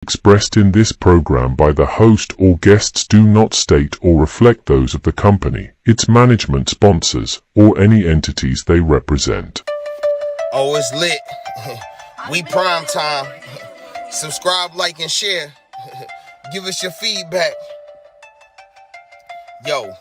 expressed in this program by the host or guests do not state or reflect those of the company, its management, sponsors, or any entities they represent. Oh, it's lit. We prime time. Subscribe, like, and share. Give us your feedback. Yo,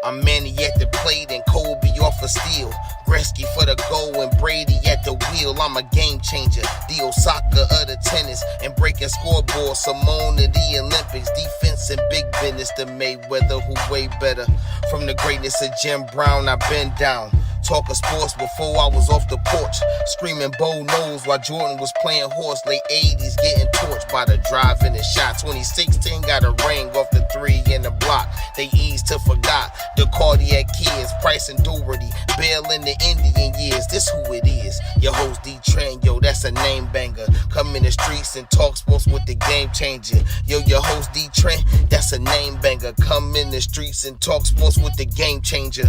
I'm Manny at the plate and Kobe off of steel. Gretzky for the goal and Brady at the wheel. I'm a game changer, the Osaka of the tennis. And breaking scoreboard, Simone of the Olympics. Defense and big business, the Mayweather who way better. From the greatness of Jim Brown, I've been down. Talking sports before I was off the porch. Screaming Bo knows while Jordan was playing horse. Late 80s getting torched by the drive and the shot. 2016 got a ring off the three in the block. They eased to forgot the cardiac kids. Price and Doherty, Bill in the Indian years. This who it is. Your host DeeTrynt, yo, that's a name banger. Come in the streets and talk sports with the game changer. Yo, your host DeeTrynt, that's a name banger. Come in the streets and talk sports with the game changer.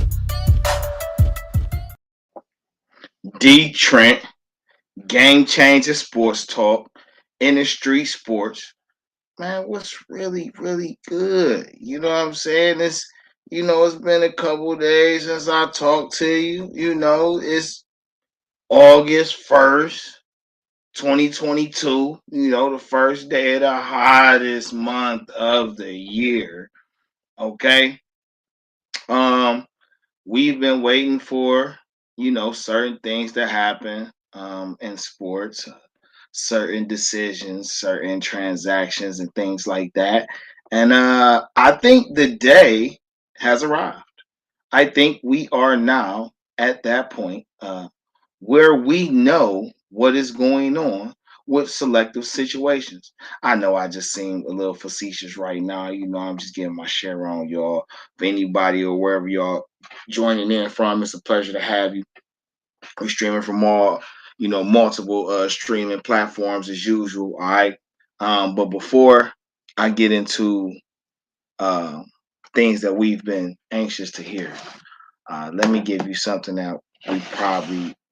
DeeTrynt, GameChanga Sports Talk, InDaStreetzSportz. Man, what's really, really good? You know what I'm saying? It's been a couple days since I talked to you. It's August 1st, 2022. The first day of the hottest month of the year. Okay. We've been waiting for certain things to happen in sports, certain decisions, certain transactions, and things like that. And I think the day has arrived. I think we are now at that point where we know what is going on with selective situations. I know I just seem a little facetious right now. I'm just getting my share on, y'all. If anybody or wherever y'all joining in from, it's a pleasure to have you. We're streaming from all, multiple streaming platforms as usual. All right. But before I get into things that we've been anxious to hear, let me give you something that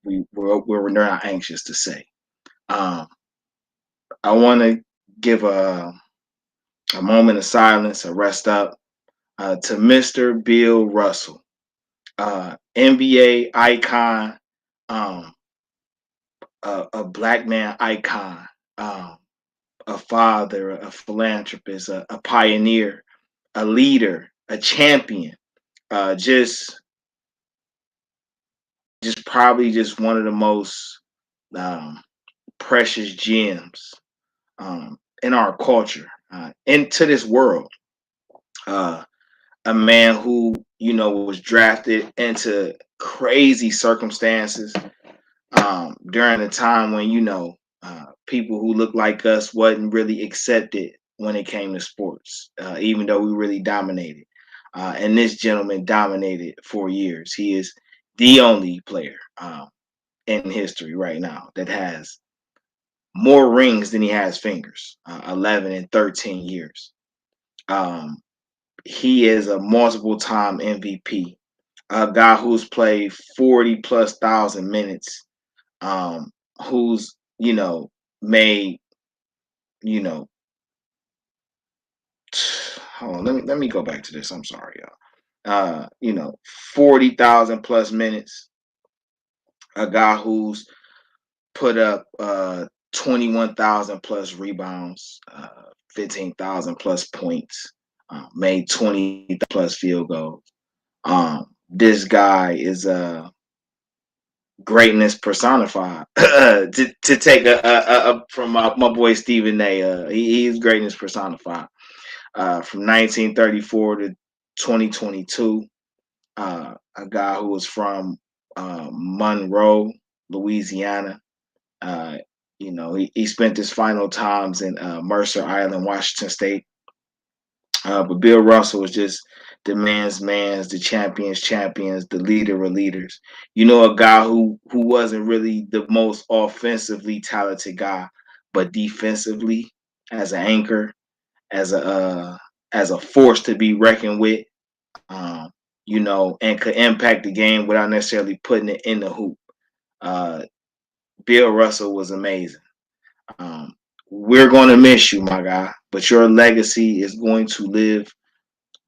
we're not anxious to say. I want to give a moment of silence, a rest up to Mr. Bill Russell, NBA icon, a black man icon, a father, a philanthropist, a pioneer, a leader, a champion, just probably just one of the most precious gems in our culture, into this world. A man who, was drafted into crazy circumstances during a time when, people who look like us wasn't really accepted when it came to sports, even though we really dominated. And this gentleman dominated for years. He is the only player in history right now that has more rings than he has fingers, 11 and 13 years. He is a multiple time MVP, a guy who's played 40 plus thousand minutes, who's, made, hold on, let me go back to this. I'm sorry, y'all. 40,000 plus minutes, a guy who's put up 21,000 plus rebounds, 15,000 plus points, made 20 plus field goals. This guy is greatness personified. to take a from my boy Stephen A. He's greatness personified. From 1934 to 2022, a guy who was from Monroe, Louisiana. He spent his final times in Mercer Island, Washington State. But Bill Russell was just the man's, the champions, the leader of leaders. A guy who wasn't really the most offensively talented guy, but defensively, as an anchor, as a force to be reckoned with, and could impact the game without necessarily putting it in the hoop. Bill Russell was amazing. we're going to miss you, my guy, but your legacy is going to live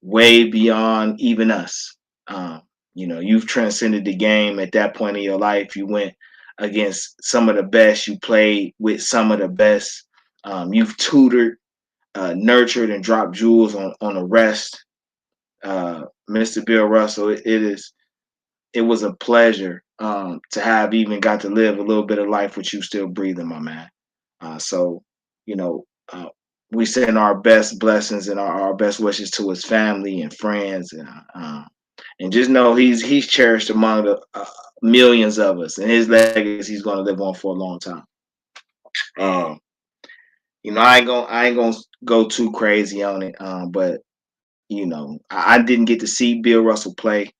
way beyond even us. Um, you've transcended the game at that point in your life. You went against some of the best. You played with some of the best. You've tutored, nurtured, and dropped jewels on the rest. Mr. Bill Russell, it was a pleasure to have even got to live a little bit of life with you still breathing, my man. So, you know, uh, we send our best blessings and our best wishes to his family and friends, and just know he's cherished among the millions of us, and his legacy is going to live on for a long time. Um, I ain't gonna go too crazy on it, but I didn't get to see Bill Russell play.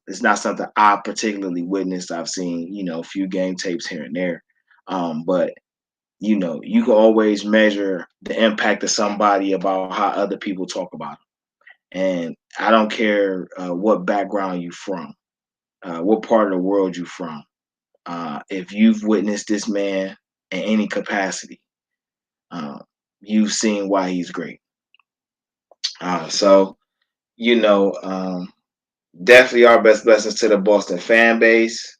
It's not something I particularly witnessed. I've seen, a few game tapes here and there. But you can always measure the impact of somebody about how other people talk about them. And I don't care what background you from, what part of the world you from. If you've witnessed this man in any capacity, uh, you've seen why he's great. So, you know, um, definitely our best blessings to the Boston fan base.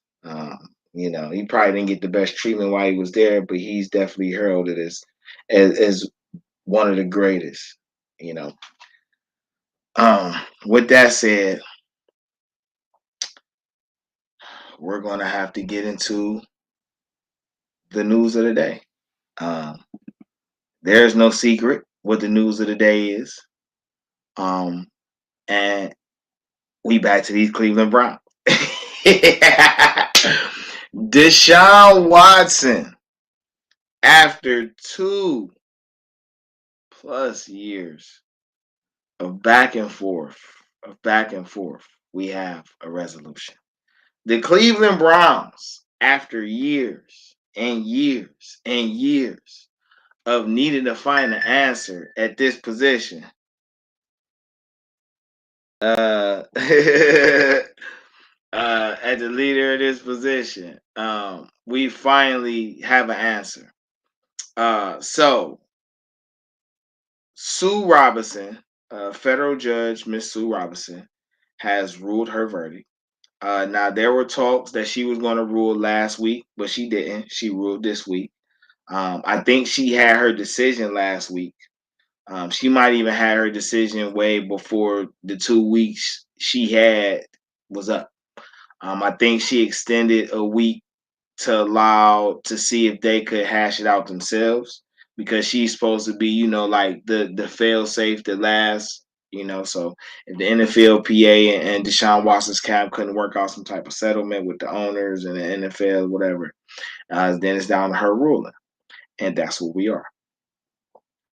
He probably didn't get the best treatment while he was there, but he's definitely heralded as one of the greatest. You know. With that said, we're gonna have to get into the news of the day. Um, there's no secret what the news of the day is. And we back to these Cleveland Browns. Deshaun Watson, after 2+ years of back and forth, we have a resolution. The Cleveland Browns, after years and years and years of needing to find an answer at this position, at the leader of this position, we finally have an answer. So Sue Robinson, federal judge Miss Sue Robinson, has ruled her verdict. Now there were talks that she was going to rule last week, but she didn't. She ruled this week. I think she had her decision last week. She might even had her decision way before the 2 weeks she had was up. I think she extended a week to allow to see if they could hash it out themselves because she's supposed to be, like the fail safe, the last, So if the NFLPA and Deshaun Watson's camp couldn't work out some type of settlement with the owners and the NFL, whatever, then it's down to her ruling, and that's what we are.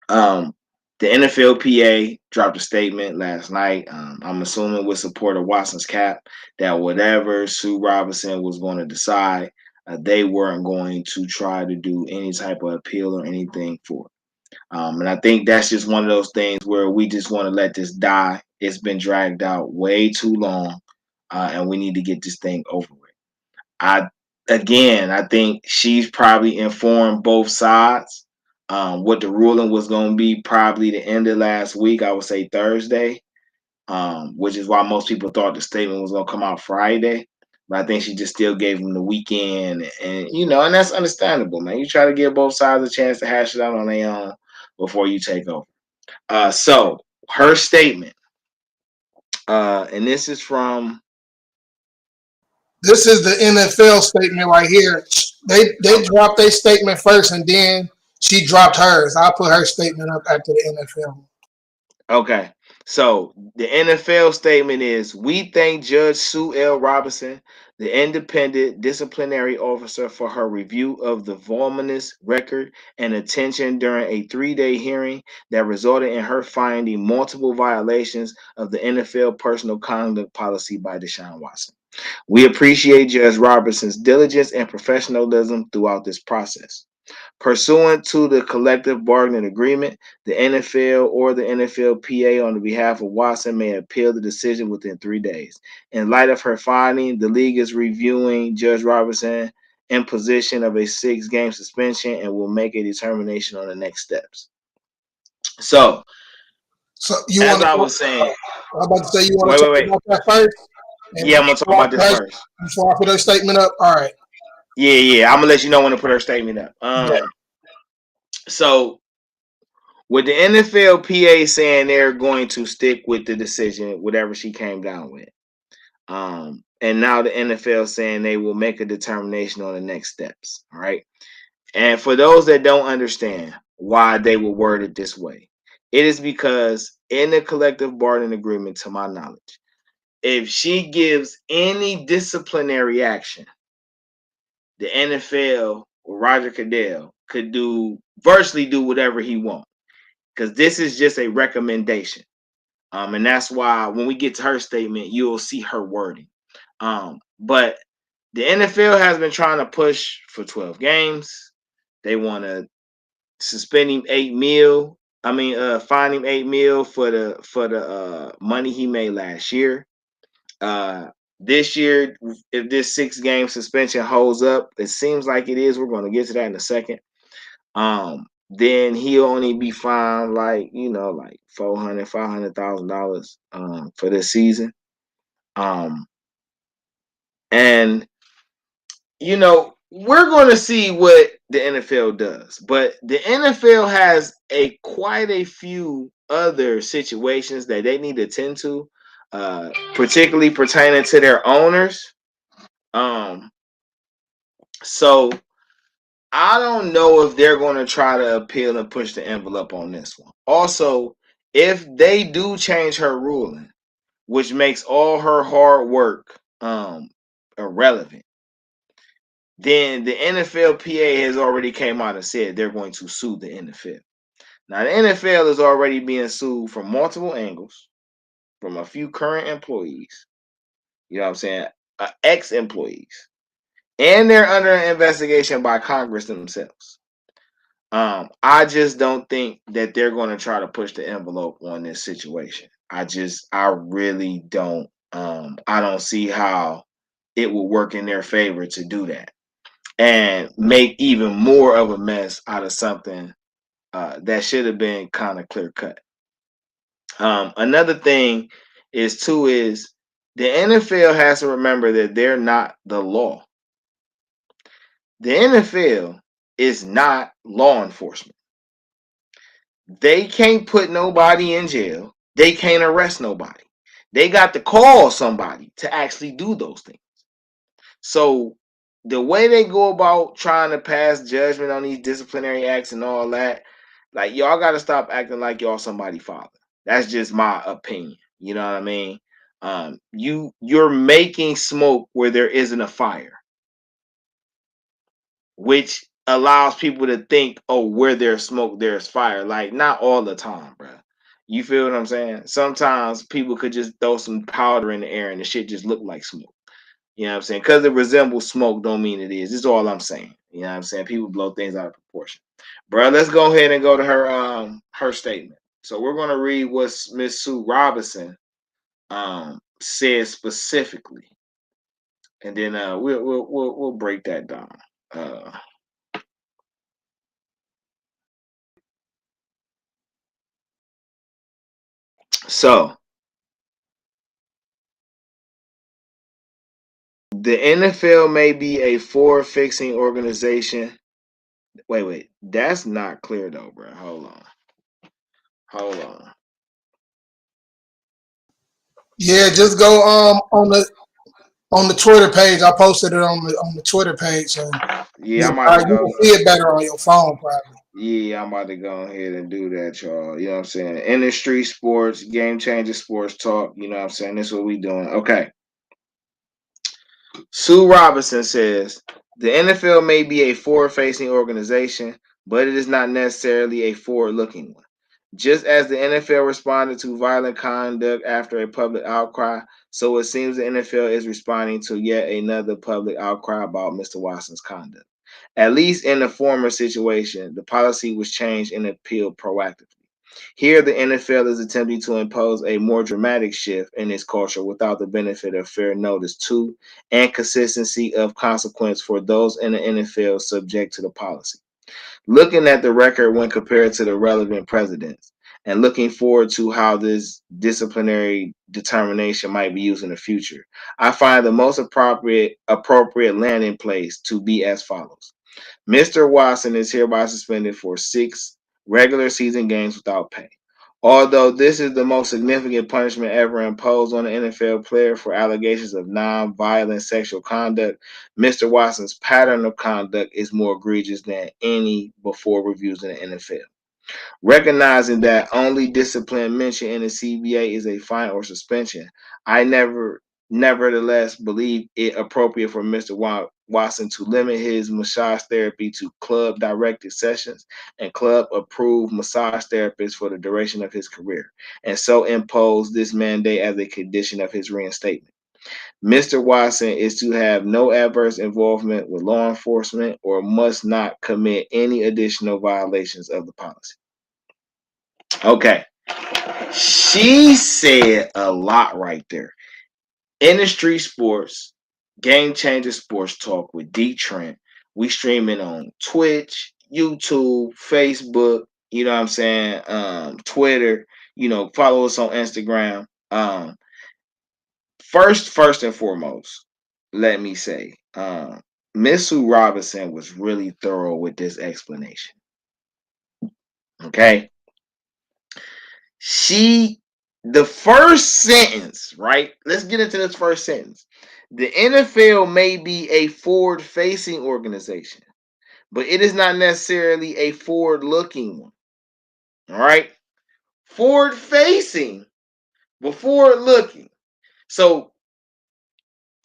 Um, the NFLPA dropped a statement last night. I'm assuming with support of Watson's cap that whatever Sue Robinson was going to decide, they weren't going to try to do any type of appeal or anything for it. And I think that's just one of those things where we just want to let this die. It's been dragged out way too long, and we need to get this thing over with. I I think she's probably informed both sides. What the ruling was going to be probably the end of last week. I would say Thursday, which is why most people thought the statement was going to come out Friday. But I think she just still gave them the weekend, and that's understandable, man. You try to give both sides a chance to hash it out on their own before you take over. So her statement, and this is from. This is the NFL statement right here. They dropped their statement first, and then she dropped hers. I'll put her statement up after the NFL. Okay. So the NFL statement is: we thank Judge Sue L. Robinson, the independent disciplinary officer, for her review of the voluminous record and attention during a 3-day hearing that resulted in her finding multiple violations of the NFL personal conduct policy by Deshaun Watson. We appreciate Judge Robinson's diligence and professionalism throughout this process. Pursuant to the collective bargaining agreement, the NFL or the NFLPA on the behalf of Watson may appeal the decision within 3 days. In light of her finding, the league is reviewing Judge Robinson imposition of a 6-game suspension and will make a determination on the next steps. So you as want to? I was saying, I'm about to say you want to talk wait. about that first. Yeah, I'm gonna talk about this first. Before I put her statement up. All right. Yeah. I'm gonna let you know when to put her statement up. Yeah. So with the NFLPA saying they're going to stick with the decision, whatever she came down with, and now the NFL saying they will make a determination on the next steps. All right. And for those that don't understand why they were worded this way, it is because in the collective bargaining agreement, to my knowledge, if she gives any disciplinary action, the NFL or Roger Goodell could virtually do whatever he wants, because this is just a recommendation. And that's why when we get to her statement, you'll see her wording. But the NFL has been trying to push for 12 games. They want to suspend him fine him $8 million for the money he made last year. This year, if this 6-game suspension holds up, it seems like it is. We're going to get to that in a second. Then he'll only be fined like $500,000 for this season. And we're going to see what the NFL does, but the NFL has quite a few other situations that they need to attend to, particularly pertaining to their owners. So I don't know if they're going to try to appeal and push the envelope on this one. Also, if they do change her ruling, which makes all her hard work irrelevant, then the NFLPA has already came out and said they're going to sue the NFL. Now, the NFL is already being sued from multiple angles, from a few current employees, you know what I'm saying, ex-employees, and they're under an investigation by Congress themselves. I just don't think that they're going to try to push the envelope on this situation. I really don't. I don't see how it will work in their favor to do that and make even more of a mess out of something that should have been kind of clear cut. Another thing is the NFL has to remember that they're not the law. The NFL is not law enforcement. They can't put nobody in jail. They can't arrest nobody. They got to call somebody to actually do those things. So the way they go about trying to pass judgment on these disciplinary acts and all that, like, y'all got to stop acting like y'all somebody's father. That's just my opinion. You know what I mean? You're making smoke where there isn't a fire, which allows people to think, oh, where there's smoke, there's fire. Like, not all the time, bro. You feel what I'm saying? Sometimes people could just throw some powder in the air and the shit just look like smoke. You know what I'm saying? Because it resembles smoke don't mean it is. This is all I'm saying. You know what I'm saying? People blow things out of proportion. Bro, let's go ahead and go to her statement. So we're going to read what Miss Sue Robinson said specifically. And then we'll break that down. So the NFL may be a forward-fixing organization. Wait. That's not clear though, bro. Hold on. Yeah, just go on the Twitter page. I posted it on the Twitter page, so yeah, you can see it better on your phone, probably. Yeah, I'm about to go ahead and do that, y'all. You know what I'm saying? InDaStreetzSportz, GameChanga Sports Talk. You know what I'm saying? That's what we doing. Okay. Sue Robinson says the NFL may be a forward-facing organization, but it is not necessarily a forward-looking one. Just as the NFL responded to violent conduct after a public outcry, so it seems the NFL is responding to yet another public outcry about Mr. Watson's conduct. At least in the former situation, the policy was changed and appealed proactively. Here, the NFL is attempting to impose a more dramatic shift in its culture without the benefit of fair notice to and consistency of consequence for those in the NFL subject to the policy. Looking at the record when compared to the relevant precedents and looking forward to how this disciplinary determination might be used in the future, I find the most appropriate landing place to be as follows. Mr. Watson is hereby suspended for 6 regular season games without pay. Although this is the most significant punishment ever imposed on an NFL player for allegations of non-violent sexual conduct, Mr. Watson's pattern of conduct is more egregious than any before reviews in the NFL. Recognizing that only discipline mentioned in the CBA is a fine or suspension, I nevertheless believe it appropriate for Mr. Watson to limit his massage therapy to club-directed sessions and club-approved massage therapists for the duration of his career, and so impose this mandate as a condition of his reinstatement. Mr. Watson is to have no adverse involvement with law enforcement or must not commit any additional violations of the policy. Okay. She said a lot right there. InDaStreetzSportz Sports, GameChanga Sports Talk with DeeTrynt. We streaming on Twitch, YouTube, Facebook, you know what I'm saying? Twitter, follow us on Instagram. First and foremost, let me say, Miss Sue Robinson was really thorough with this explanation. Okay. The first sentence, right? Let's get into this first sentence. The NFL may be a forward-facing organization, but it is not necessarily a forward-looking one. All right? Forward-facing, but forward-looking. So,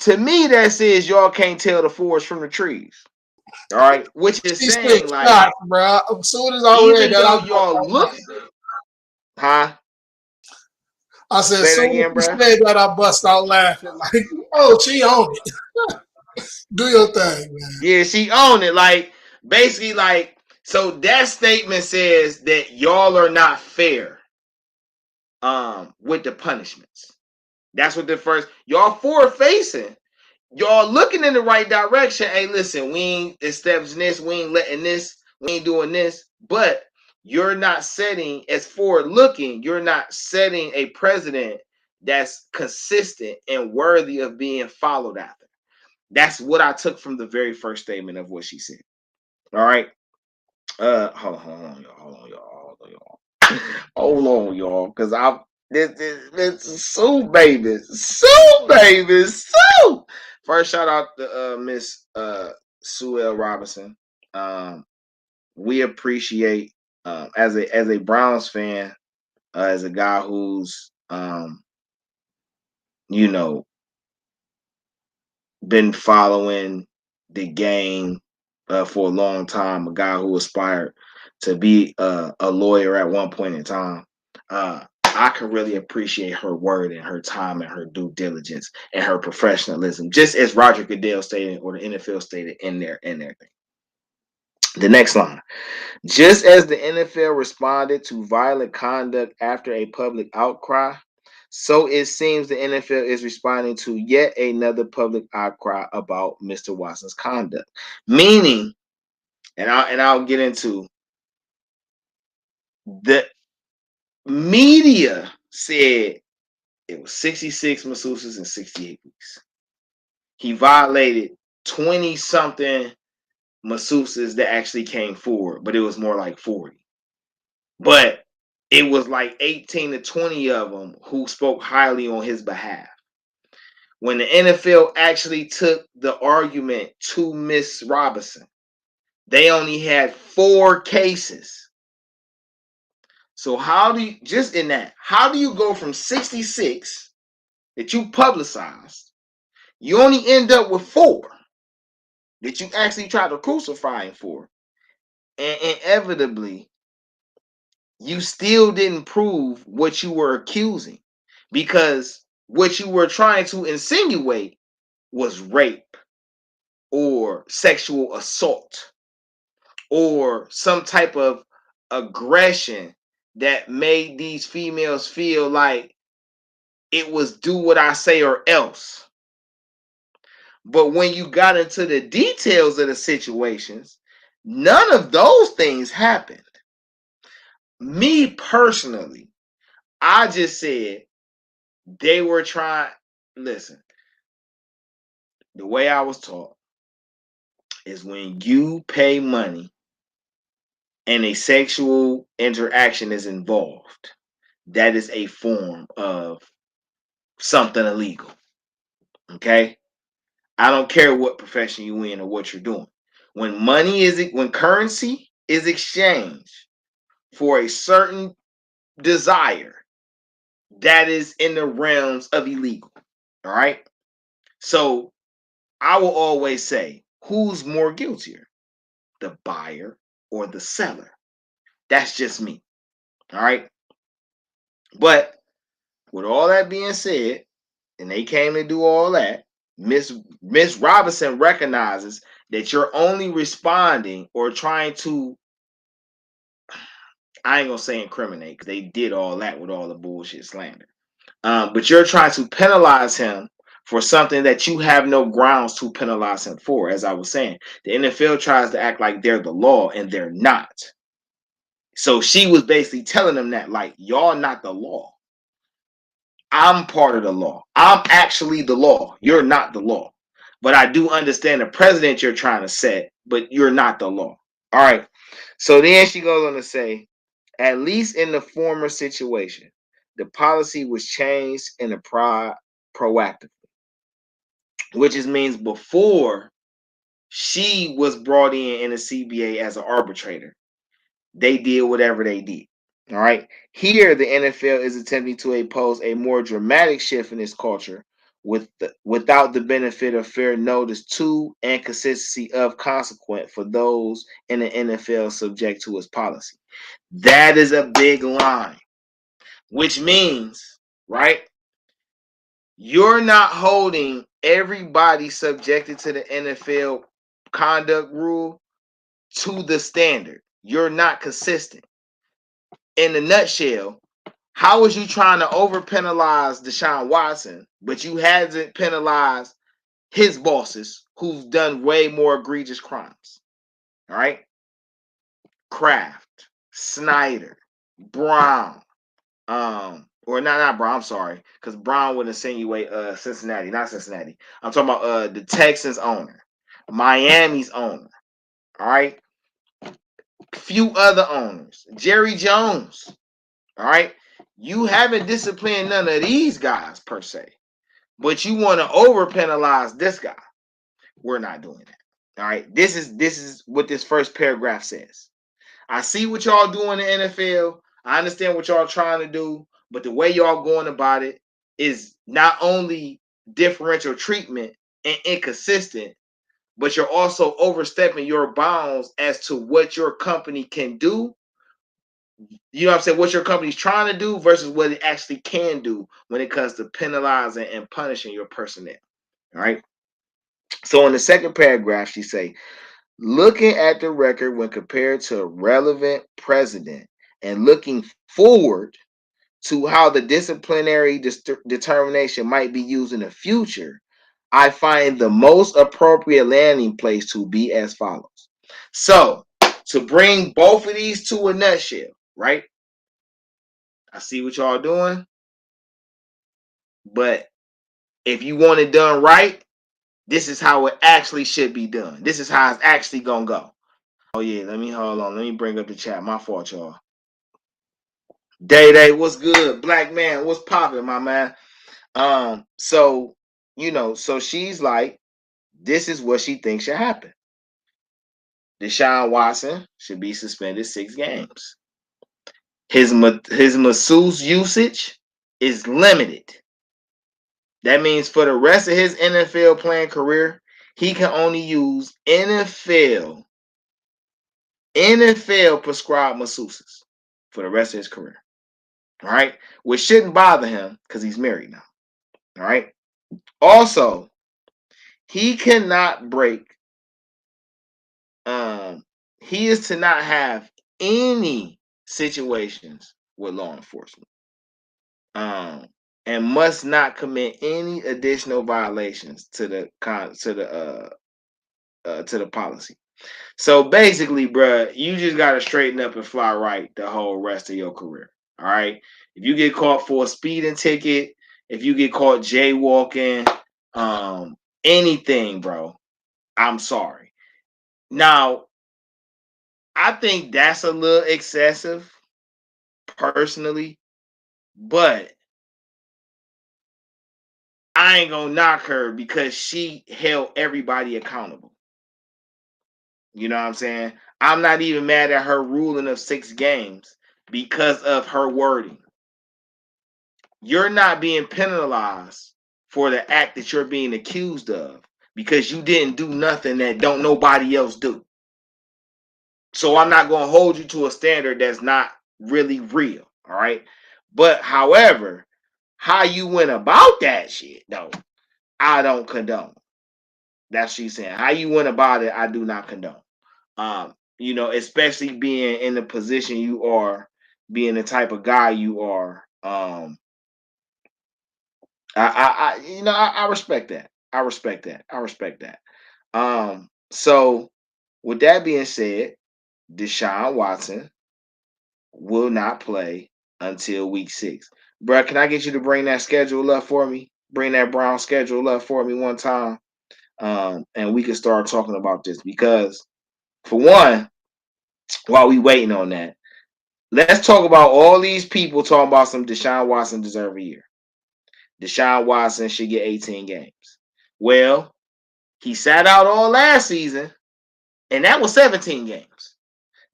to me, that says y'all can't tell the forest from the trees. All right? Which is saying, like, shots, bro. As soon as I even though y'all look, huh? I said, Say that soon again, as bro. you said that, I bust out laughing. Like, oh, she owned it. Do your thing, man. Yeah, she owned it. Like, basically, like, so that statement says that y'all are not fair with the punishments. That's what the first, y'all forward facing. Y'all looking in the right direction. Hey, listen, we ain't establishing this, we ain't letting this, we ain't doing this, but you're not setting, as forward looking, you're not setting a precedent that's consistent and worthy of being followed after. That's what I took from the very first statement of what she said. All right. Hold on, y'all. Because this Sue baby. First shout out to Miss Sue L. Robinson. We appreciate as a Browns fan, as a guy who's been following the game for a long time, a guy who aspired to be a lawyer at one point in time. I can really appreciate her word and her time and her due diligence and her professionalism, just as Roger Goodell stated or the NFL stated in their thing. The next line. Just as the NFL responded to violent conduct after a public outcry, so it seems the NFL is responding to yet another public outcry about Mr. Watson's conduct. Meaning, and I'll get into, the media said it was 66 masseuses in 68 weeks. He violated 20-something masseuses that actually came forward, but it was more like 40. But it was like 18 to 20 of them who spoke highly on his behalf. When the NFL actually took the argument to Miss Robinson, they only had 4 cases. So how do you go from 66 that you publicized, you only end up with 4 that you actually tried to crucify him for, and inevitably you still didn't prove what you were accusing, because what you were trying to insinuate was rape or sexual assault or some type of aggression that made these females feel like it was do what I say or else. But when you got into the details of the situations, none of those things happened. Me personally, I just said they were trying. Listen, the way I was taught is when you pay money and a sexual interaction is involved, that is a form of something illegal. Okay? I don't care what profession you in or what you're doing. When currency is exchanged for a certain desire, that is in the realms of illegal. All right? So I will always say, who's more guiltier? The buyer or the seller? That's just me. All right? But with all that being said, and they came to do all that, Miss Robinson recognizes that you're only responding or trying to, I ain't gonna say incriminate, because they did all that with all the bullshit slander. But you're trying to penalize him for something that you have no grounds to penalize him for. As I was saying, the NFL tries to act like they're the law and they're not. So she was basically telling them that, like, y'all not the law. I'm part of the law. I'm actually the law. You're not the law. But I do understand the precedent you're trying to set, but you're not the law. All right. So then she goes on to say, at least in the former situation, the policy was changed in a proactively, which means before she was brought in the CBA as an arbitrator, they did whatever they did. All right. Here, the NFL is attempting to impose a more dramatic shift in its culture without the benefit of fair notice to and consistency of consequence for those in the NFL subject to its policy. That is a big line, which means, right, you're not holding everybody subjected to the NFL conduct rule to the standard. You're not consistent. In a nutshell, how is you trying to over penalize Deshaun Watson, but you hasn't penalized his bosses who've done way more egregious crimes? All right. Kraft, Snyder, Brown, or not Brown, I'm sorry, because Brown would insinuate Cincinnati, not Cincinnati. I'm talking about the Texans owner, Miami's owner. All right. Few other owners. Jerry Jones. All right. You haven't disciplined none of these guys per se, but you want to over penalize this guy. We're not doing that. All right. This is what this first paragraph says. I see what y'all do in the NFL. I understand what y'all trying to do, but the way y'all going about it is not only differential treatment and inconsistent, but you're also overstepping your bounds as to what your company can do. You know what I'm saying? What your company's trying to do versus what it actually can do when it comes to penalizing and punishing your personnel. All right. So in the second paragraph, she say, looking at the record when compared to a relevant precedent and looking forward to how the disciplinary determination might be used in the future, I find the most appropriate landing place to be as follows. So, to bring both of these to a nutshell, right? I see what y'all doing, but if you want it done right, this is how it actually should be done. This is how it's actually gonna go. Oh yeah, hold on. Let me bring up the chat. My fault, y'all. Day, what's good? Black man, what's popping, my man? So so she's like, this is what she thinks should happen. Deshaun Watson should be suspended 6 games. His masseuse usage is limited. That means for the rest of his NFL playing career, he can only use NFL prescribed masseuses for the rest of his career. All right, which shouldn't bother him because he's married now. All right. Also, he cannot break. He is to not have any situations with law enforcement. And must not commit any additional violations to the policy. So basically, bruh, you just gotta straighten up and fly right the whole rest of your career. All right. If you get caught for a speeding ticket, if you get caught jaywalking, anything, bro, I'm sorry. Now, I think that's a little excessive, personally, but I ain't gonna knock her because she held everybody accountable. You know what I'm saying? I'm not even mad at her ruling of 6 games because of her wording. You're not being penalized for the act that you're being accused of because you didn't do nothing that don't nobody else do. So I'm not going to hold you to a standard that's not really real, all right? But however, how you went about that shit, though, I don't condone. That's what she's saying. How you went about it, I do not condone. Especially being in the position you are, being the type of guy you are. I respect that. I respect that. So with that being said, Deshaun Watson will not play until week 6. Bruh, can I get you to bring that schedule up for me? Bring that Brown schedule up for me one time. And we can start talking about this because, for one, while we waiting on that, let's talk about all these people talking about some Deshaun Watson deserve a year. Deshaun Watson should get 18 games. Well, he sat out all last season, and that was 17 games.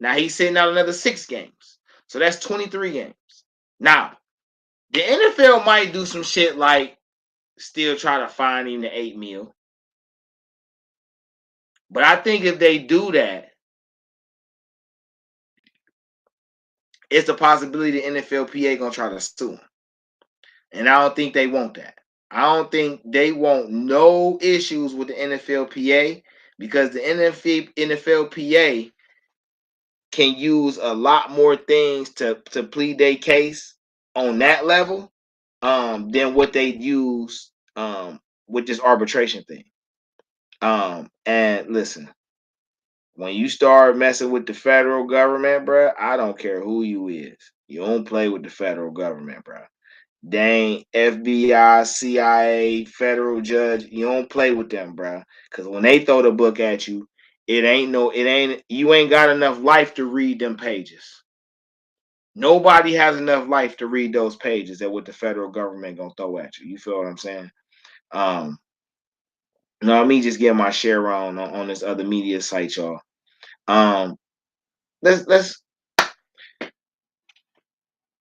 Now he's sitting out another 6 games. So that's 23 games. Now, the NFL might do some shit like still try to fine him the $8 million. But I think if they do that, it's a possibility the NFLPA gonna try to sue him. And I don't think they want that. I don't think they want no issues with the NFLPA because the NFLPA can use a lot more things to plead their case on that level than what they use with this arbitration thing. And listen, when you start messing with the federal government, bro, I don't care who you is. You don't play with the federal government, bro. They ain't FBI, CIA, federal judge. You don't play with them, bro. Because when they throw the book at you, you ain't got enough life to read them pages. Nobody has enough life to read those pages that what the federal government gonna throw at you. You feel what I'm saying? No, me just getting my share on this other media site, y'all. Let's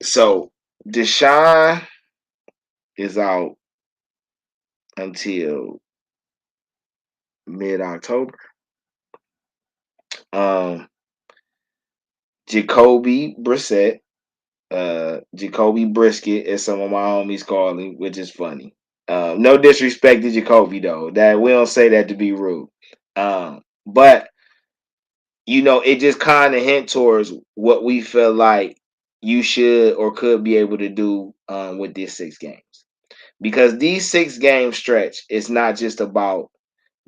So Deshaun is out until mid-October. Jacoby Brissett, Jacoby Brisket, as some of my homies call him, which is funny. No disrespect to Jacoby though. That we don't say that to be rude. But it just kind of hint towards what we feel like you should or could be able to do with these 6 games. Because these 6 game stretch is not just about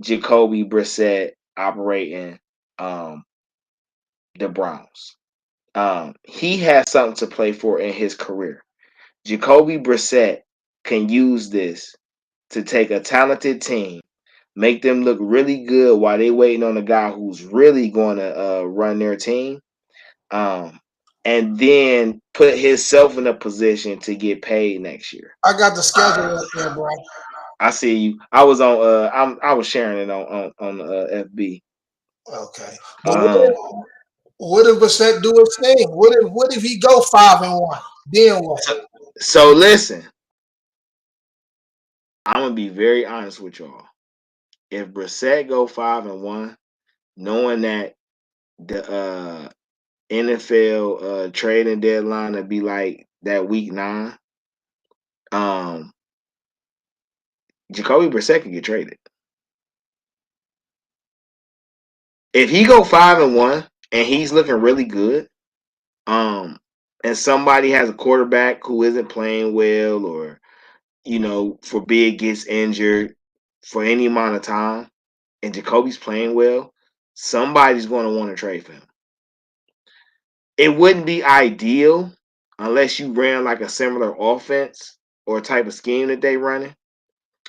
Jacoby Brissett operating the Browns. He has something to play for in his career. Jacoby Brissett can use this to take a talented team, make them look really good while they waiting on a guy who's really going to run their team, and then put himself in a position to get paid next year. I got the schedule up there, bro. I see you. I was on. I was sharing it on FB. Okay. But what if Brissett do his thing? What if he go 5-1? Then what? So listen, I'm gonna be very honest with y'all. If Brissett go 5-1, knowing that the NFL trading deadline would be like that week 9, Jacoby Brissett can get traded. If he go 5-1 and he's looking really good, and somebody has a quarterback who isn't playing well, or forbid gets injured for any amount of time, and Jacoby's playing well, somebody's going to want to trade for him. It wouldn't be ideal unless you ran like a similar offense or type of scheme that they running.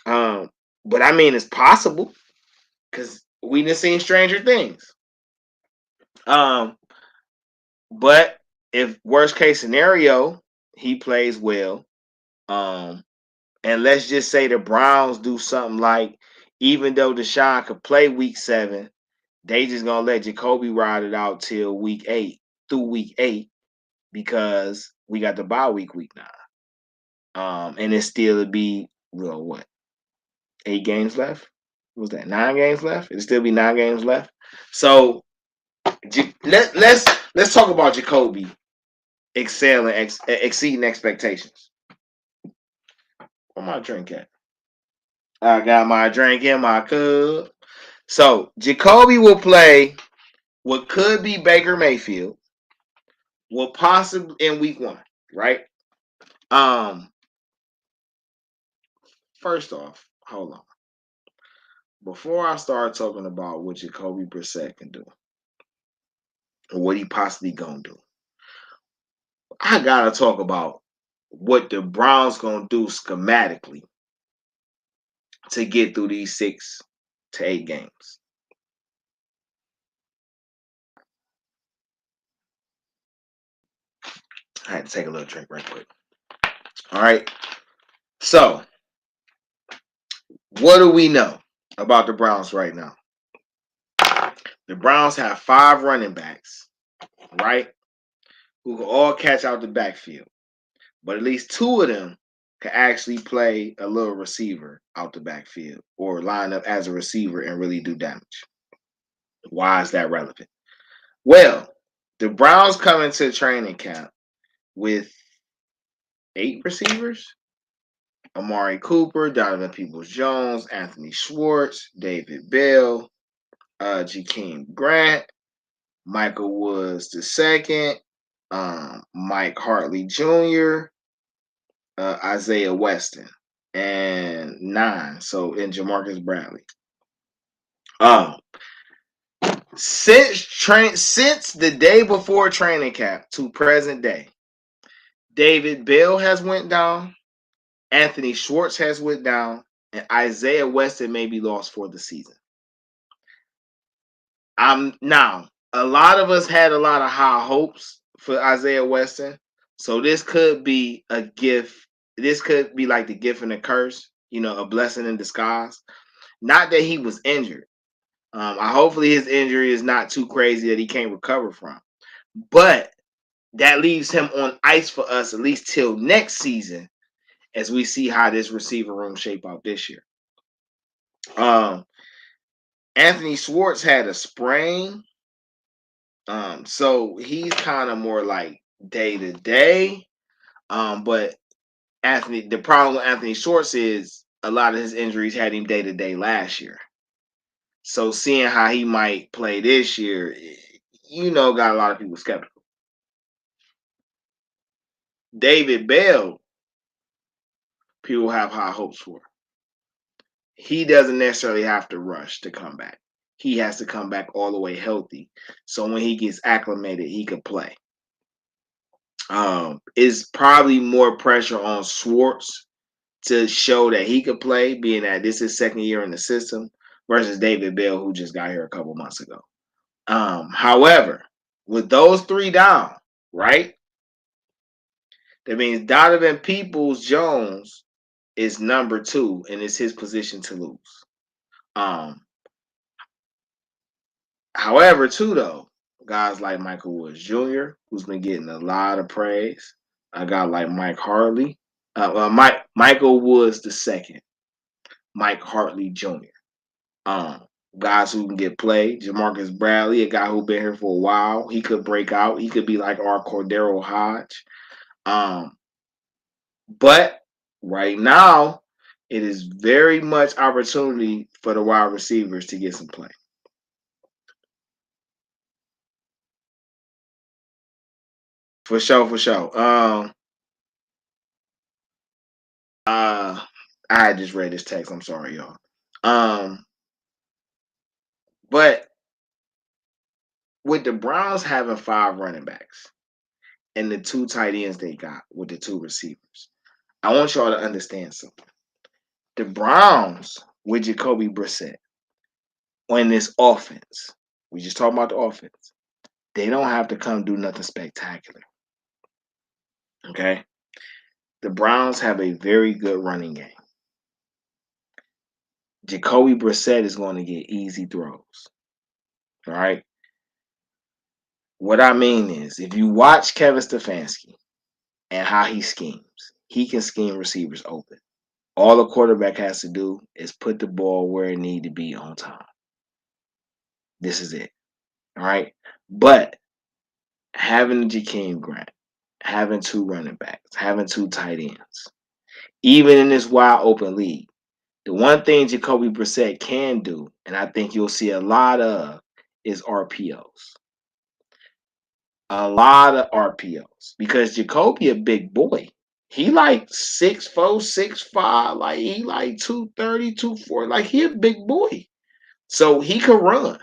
But I mean, it's possible because we done seen stranger things. But if worst case scenario, he plays well, and let's just say the Browns do something like, even though Deshaun could play week 7, they just gonna let Jacoby ride it out till week 8, because we got the bye week 9. And it still would be, what, 8 games left? What was that 9 games left? It'd still be 9 games left. So let's talk about Jacoby excelling, exceeding expectations. Where my drink at? I got my drink in my cup. So Jacoby will play what could be Baker Mayfield, will possibly in week 1, right? First off, hold on. Before I start talking about what Jacoby Brissett can do, or what he possibly gonna do, I gotta talk about what the Browns gonna do schematically to get through these 6 to 8 games. I had to take a little drink right quick. All right. So, what do we know about the Browns right now? The Browns have 5 running backs, right, who can all catch out the backfield. But at least 2 of them can actually play a little receiver out the backfield or line up as a receiver and really do damage. Why is that relevant? Well, the Browns come into training camp with 8 receivers. Amari Cooper, Donovan Peoples-Jones, Anthony Schwartz, David Bell, Jakeem Grant, Michael Woods II, Mike Hartley Jr., Isaiah Weston, and 9. So in Jamarcus Bradley. Since the day before training camp to present day, David Bell has went down, Anthony Schwartz has went down, and Isaiah Weston may be lost for the season. Now, a lot of us had a lot of high hopes for Isaiah Weston, so this could be a gift. This could be like the gift and the curse, a blessing in disguise. Not that he was injured. Hopefully his injury is not too crazy that he can't recover from. But that leaves him on ice for us at least till next season, as we see how this receiver room shape out this year. Anthony Schwartz had a sprain, so he's kind of more like day to day. But the problem with Anthony Schwartz is a lot of his injuries had him day to day last year. So seeing how he might play this year, got a lot of people skeptical. David Bell, people have high hopes for. He doesn't necessarily have to rush to come back. He has to come back all the way healthy. So when he gets acclimated, he could play. It's probably more pressure on Schwartz to show that he could play, being that this is second year in the system, versus David Bell, who just got here a couple months ago. However, with those 3 down, right? That means Donovan Peoples-Jones is number 2, and it's his position to lose. However, too, though, guys like Michael Woods Jr., who's been getting a lot of praise, a guy like Mike Hartley, Michael Woods II, Mike Hartley Jr., guys who can get played. Jamarcus Bradley, a guy who's been here for a while, he could break out. He could be like our Cordero Hodge. But right now, it is very much opportunity for the wide receivers to get some play. For sure, for sure. I just read this text. I'm sorry, y'all. But with the Browns having 5 running backs and the 2 tight ends they got with the 2 receivers, I want y'all to understand something. The Browns with Jacoby Brissett on this offense, we just talking about the offense. They don't have to come do nothing spectacular. Okay? The Browns have a very good running game. Jacoby Brissett is going to get easy throws. All right? What I mean is, if you watch Kevin Stefanski and how he schemes, he can scheme receivers open. All the quarterback has to do is put the ball where it need to be on time. This is it. All right? But having Jakeem Grant, having 2 running backs, having 2 tight ends, even in this wide open league, the one thing Jacoby Brissett can do, and I think you'll see a lot of, is RPOs. A lot of RPOs. Because Jacoby a big boy. He like 6'4", 6'5", like he like 230, 240. Like he a big boy. So he can run.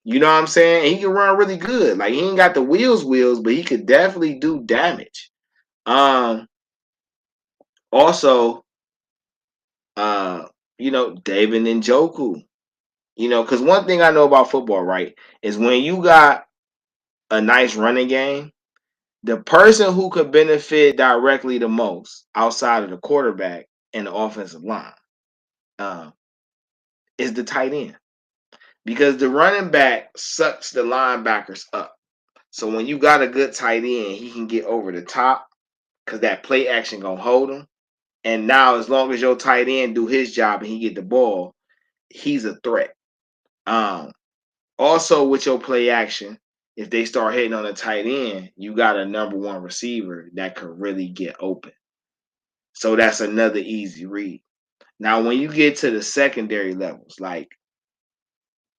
You know what I'm saying? He can run really good. Like he ain't got the wheels, but he could definitely do damage. Also, David Njoku. Because one thing I know about football, right, is when you got a nice running game, the person who could benefit directly the most outside of the quarterback and the offensive line is the tight end. Because the running back sucks the linebackers up. So when you got a good tight end, he can get over the top because that play action going to hold him. And now as long as your tight end do his job and he get the ball, he's a threat. Also with your play action, if they start hitting on a tight end, you got a number 1 receiver that could really get open. So that's another easy read. Now, when you get to the secondary levels, like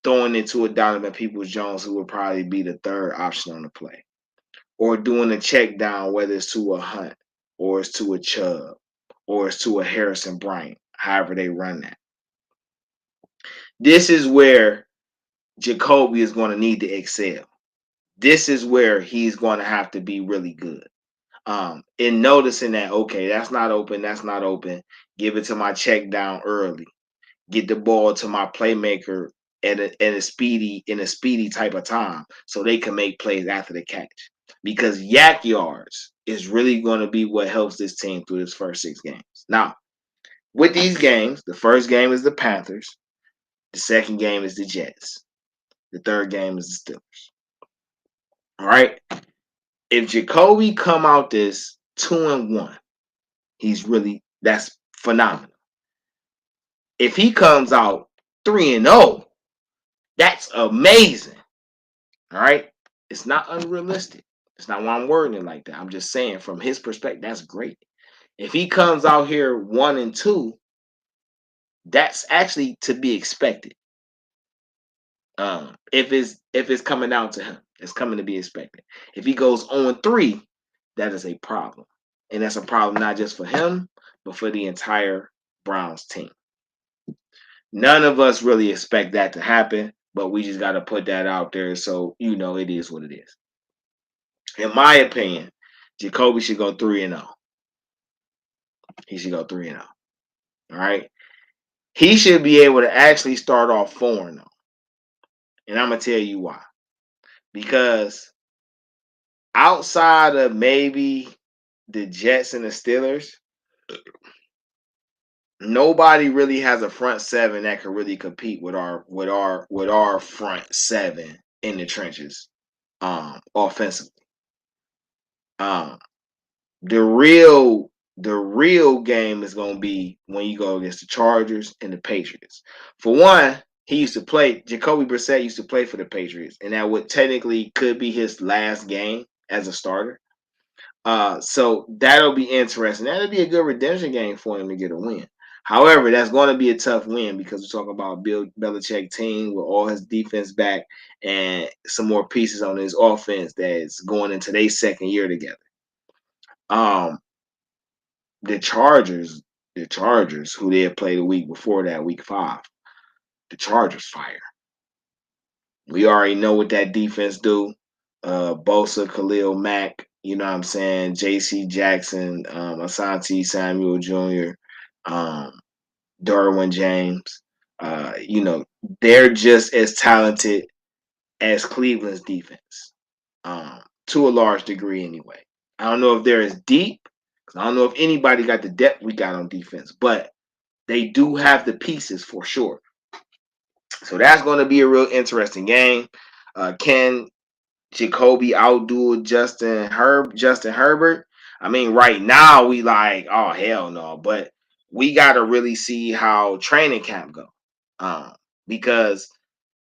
throwing into a Donovan Peoples-Jones, who would probably be the 3rd option on the play, or doing a check down, whether it's to a Hunt, or it's to a Chubb, or it's to a Harrison Bryant, however they run that. This is where Jacoby is going to need to excel. This is where he's going to have to be really good. In noticing that, okay, that's not open, give it to my check down early, get the ball to my playmaker in a speedy type of time so they can make plays after the catch. Because yak yards is really going to be what helps this team through this first 6 games. Now, with these games, the first game is the Panthers, the second game is the Jets, the third game is the Steelers. All right. If Jacoby come out this 2-1, that's phenomenal. If he comes out 3-0, that's amazing. All right. It's not unrealistic. It's not why I'm wording it like that. I'm just saying from his perspective, that's great. If he comes out here 1-2, that's actually to be expected. If it's coming down to him, it's coming to be expected. If he goes 0-3, that is a problem. And that's a problem not just for him, but for the entire Browns team. None of us really expect that to happen, but we just got to put that out there so it is what it is. In my opinion, Jacoby should go 3-0. He should go 3-0. All right? He should be able to actually start off 4-0. And I'm going to tell you why. Because outside of maybe the Jets and the Steelers, nobody really has a front 7 that can really compete with our front 7 in the trenches offensively. The real game is going to be when you go against the Chargers and the Patriots. For one, Jacoby Brissett used to play for the Patriots, and that would technically could be his last game as a starter. So that'll be interesting. That'll be a good redemption game for him to get a win. However, that's going to be a tough win because we're talking about Bill Belichick team with all his defense back and some more pieces on his offense that's going into their second year together. The Chargers, who they had played the week before that, week 5, the Chargers fire. We already know what that defense do. Bosa, Khalil Mack, you know what I'm saying, J.C. Jackson, Asante Samuel Jr., Derwin James. They're just as talented as Cleveland's defense, to a large degree anyway. I don't know if they're as deep, because I don't know if anybody got the depth we got on defense, but they do have the pieces for sure. So that's going to be a real interesting game. Can Jacoby outdo Justin Herbert? I mean, right now we like, oh hell no, but we got to really see how training camp go, because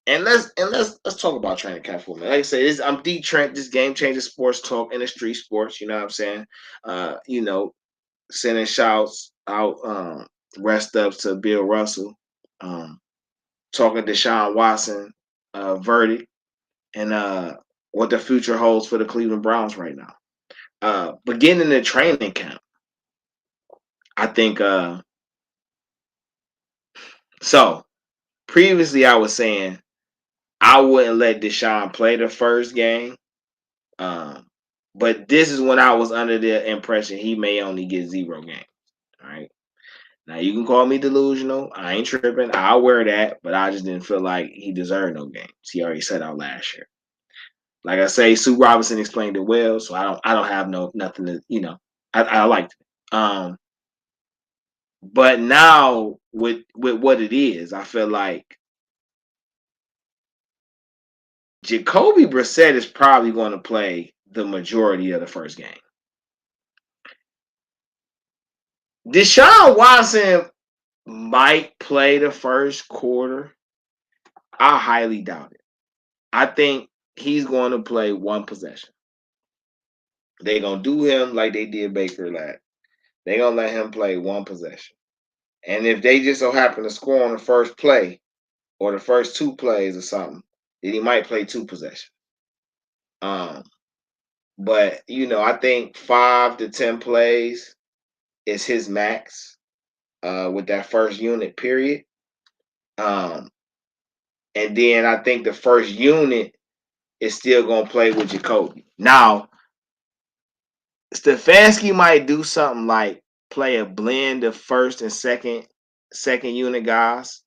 let's talk about training camp for a minute. Like I say, I'm DeeTrynt, this GameChanga Sports Talk, InDaStreetzSportz. Sports. You know what I'm saying? Sending shouts out, rest ups to Bill Russell, talking Deshaun Watson verdict, and what the future holds for the Cleveland Browns right now. Beginning the training camp, I think. So previously, I was saying I wouldn't let Deshaun play the first game, but this is when I was under the impression he may only get 0 games. All right. Now you can call me delusional. I ain't tripping. I'll wear that, but I just didn't feel like he deserved no games. He already said out last year. Like I say, Sue Robinson explained it well, so I don't have nothing to, I liked it. But now with what it is, I feel like Jacoby Brissett is probably going to play the majority of the first game. Deshaun Watson might play the first quarter. I highly doubt it. I think he's going to play one possession. They're going to do him like they did Baker last. They're going to let him play one possession. And if they just so happen to score on the first play or the first 2 plays or something, then he might play 2 possessions. But, I think 5 to 10 plays is his max with that first unit, period. And then I think the first unit is still going to play with Jacoby. Now, Stefanski might do something like play a blend of first and second unit guys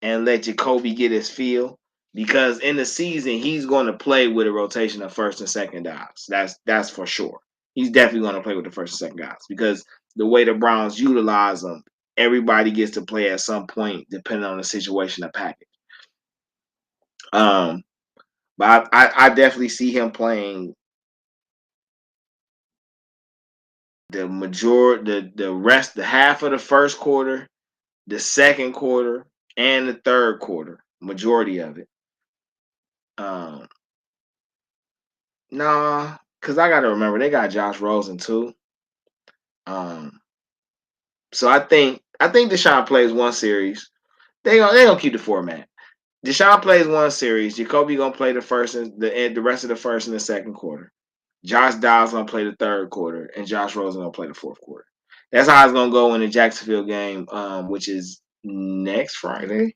and let Jacoby get his feel, because in the season he's going to play with a rotation of first and second guys. That's for sure. He's definitely going to play with the first and second guys because the way the Browns utilize them, everybody gets to play at some point depending on the situation of package. But I definitely see him playing the rest, the half of the first quarter, the second quarter, and the third quarter, majority of it. Nah, because I got to remember they got Josh Rosen too. So I think Deshaun plays one series. They gonna keep the format. Deshaun plays one series. Jacoby gonna play the first and the rest of the first and the second quarter. Josh Dobbs gonna play the third quarter, and Josh Rosen gonna play the fourth quarter. That's how it's gonna go in the Jacksonville game, which is next Friday.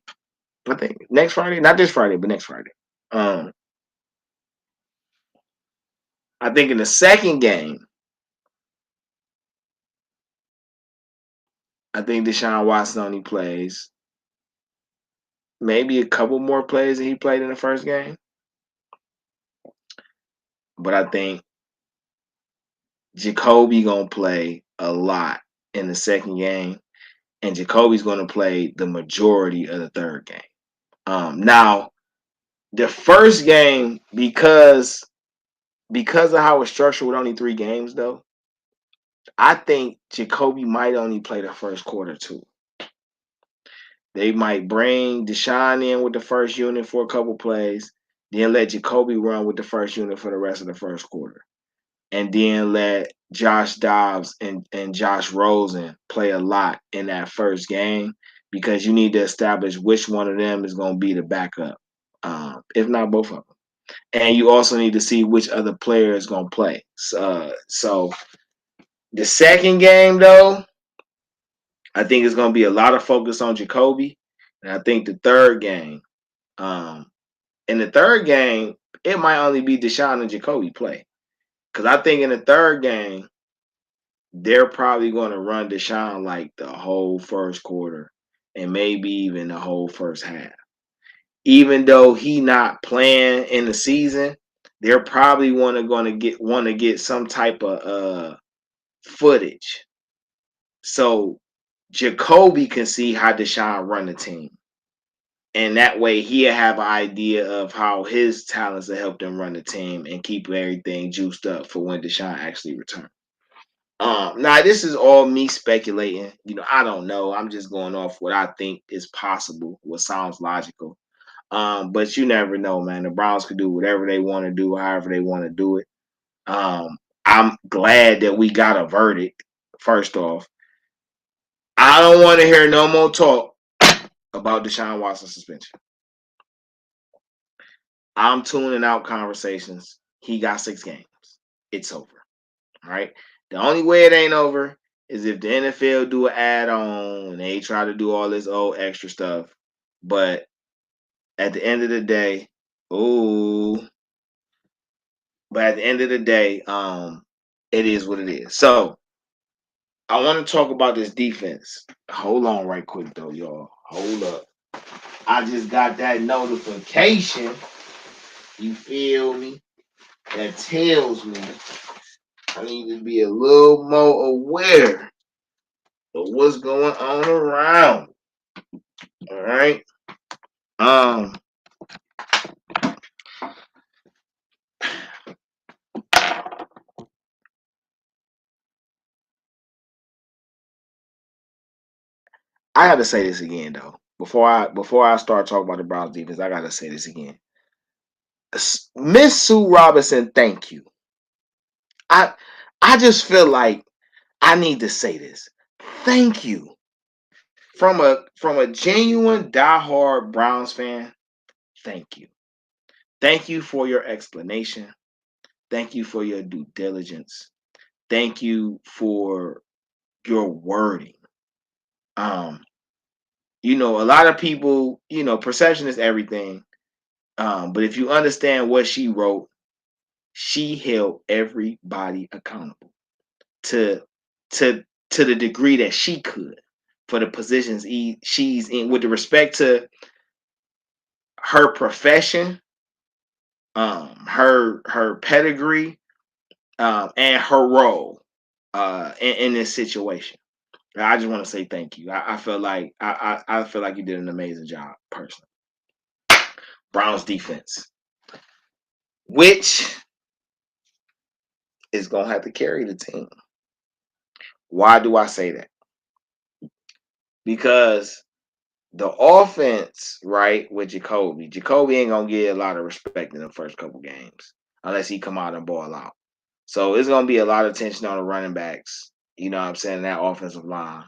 I think next Friday, not this Friday, but next Friday. I think in the second game, I think Deshaun Watson only plays maybe a couple more plays than he played in the first game. But I think Jacoby gonna play a lot in the second game, and Jacoby's gonna play the majority of the third game. Now, the first game, because of how it's structured with only 3 games, though, I think Jacoby might only play the first quarter too. They might bring Deshaun in with the first unit for a couple plays, then let Jacoby run with the first unit for the rest of the first quarter. and then let Josh Dobbs and Josh Rosen play a lot in that first game, because you need to establish which one of them is going to be the backup, if not both of them. And you also need to see which other player is going to play. So the second game, though, I think it's going to be a lot of focus on Jacoby. And I think the third game, in the third game, it might only be Deshaun and Jacoby play. Because I think in the third game, they're probably going to run Deshaun like the whole first quarter and maybe even the whole first half. Even though he not playing in the season, they're probably want to get some type of footage, so Jacoby can see how Deshaun run the team, and that way he'll have an idea of how his talents will help them run the team and keep everything juiced up for when Deshaun actually returns. Now this is all me speculating. I don't know. I'm just going off what I think is possible, what sounds logical. But you never know, man. The Browns could do whatever they want to do, however they want to do it. I'm glad that we got a verdict, first off. I don't want to hear no more talk about Deshaun Watson suspension. I'm tuning out conversations. He got 6 games. It's over. All right. The only way it ain't over is if the NFL do an add-on and they try to do all this old extra stuff. But at the end of the day, it is what it is. So I want to talk about this defense. Hold on right quick though, y'all. Hold up. I just got that notification. You feel me? That tells me I need to be a little more aware of what's going on around. All right. I gotta say this again though. Before I start talking about the Browns defense, I gotta say this again. Miss Sue Robinson, thank you. I just feel like I need to say this. Thank you. From a genuine diehard Browns fan, thank you. Thank you for your explanation. Thank you for your due diligence. Thank you for your wording. A lot of people, perception is everything. But if you understand what she wrote, she held everybody accountable to the degree that she could for the positions she's in, with the respect to her profession, her pedigree, and her role in this situation. I just want to say thank you. I feel like I feel like you did an amazing job, personally. Browns defense, which is gonna have to carry the team. Why do I say that? Because the offense, right, with Jacoby ain't gonna get a lot of respect in the first couple games unless he come out and ball out. So it's gonna be a lot of tension on the running backs. You know what I'm saying? That offensive line.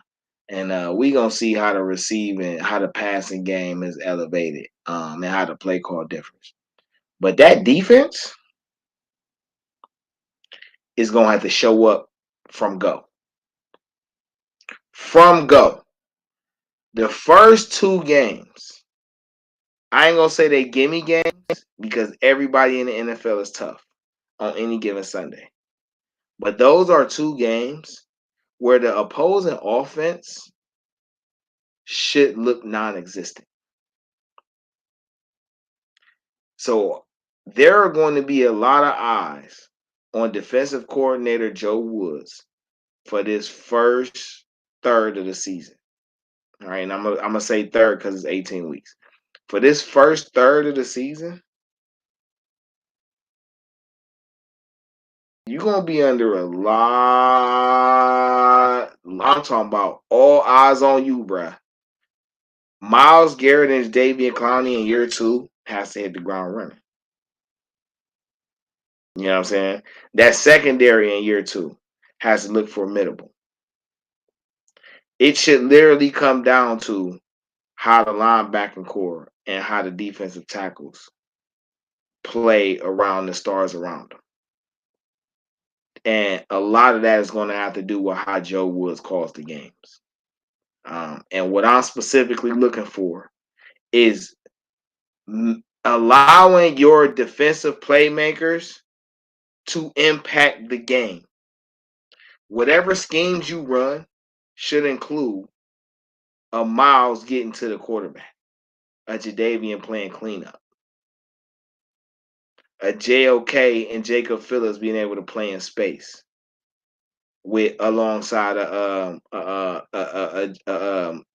And we gonna see how the receiving, how the passing game is elevated, and how the play call differs. But that defense is gonna have to show up from go. From go. The first 2 games, I ain't gonna say they gimme games because everybody in the NFL is tough on any given Sunday. But those are 2 games where the opposing offense should look non-existent. So there are going to be a lot of eyes on defensive coordinator Joe Woods for this first third of the season. All right, and I'm gonna say third because it's 18 weeks. For this first third of the season, you're gonna be under a lot. I'm talking about all eyes on you, bruh. Myles Garrett and Davian Clowney in year 2 has to hit the ground running. You know what I'm saying? That secondary in year 2 has to look formidable. It should literally come down to how the linebacking core and how the defensive tackles play around the stars around them. And a lot of that is going to have to do with how Joe Woods calls the games. And what I'm specifically looking for is allowing your defensive playmakers to impact the game. Whatever schemes you run should include a Miles getting to the quarterback, a Jadeveon playing cleanup, a JOK and Jacob Phillips being able to play in space with alongside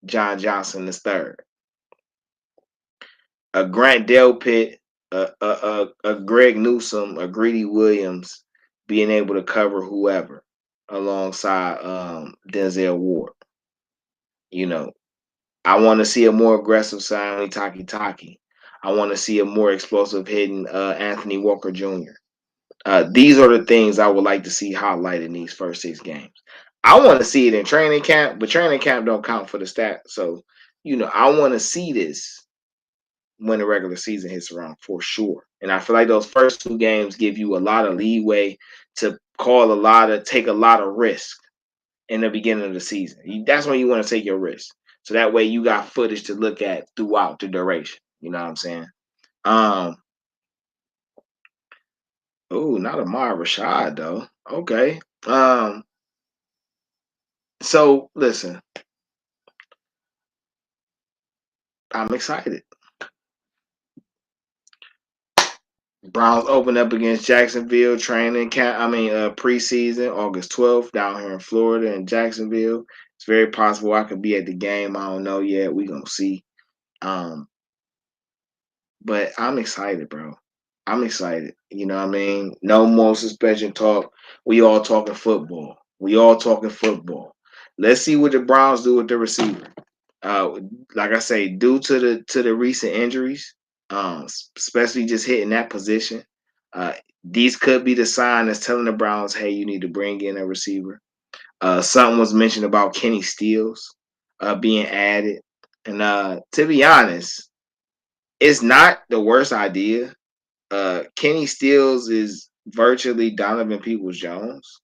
John Johnson III, a Grant Delpit, a Greg Newsome, a Greedy Williams being able to cover whoever alongside Denzel Ward. You know, I want to see a more aggressive Sione Taki. I want to see a more explosive hitting Anthony Walker Jr. These are the things I would like to see highlighted in these first 6 games. I want to see it in training camp, but training camp don't count for the stat. So, I want to see this when the regular season hits around for sure. And I feel like those first 2 games give you a lot of leeway to take a lot of risk in the beginning of the season. That's when you want to take your risk. So that way you got footage to look at throughout the duration. You know what I'm saying? Not Amar Rashad though. Okay. So listen, I'm excited. Browns open up against Jacksonville preseason, August 12th, down here in Florida in Jacksonville. It's very possible I could be at the game. I don't know yet. We're gonna see. But I'm excited, bro. I'm excited. You know what I mean? No more suspension talk. We all talking football. Let's see what the Browns do with the receiver. Like I say, due to the recent injuries, especially just hitting that position, these could be the sign that's telling the Browns, hey, you need to bring in a receiver. Something was mentioned about Kenny Stills being added. And to be honest, it's not the worst idea. Kenny Stills is virtually Donovan Peoples-Jones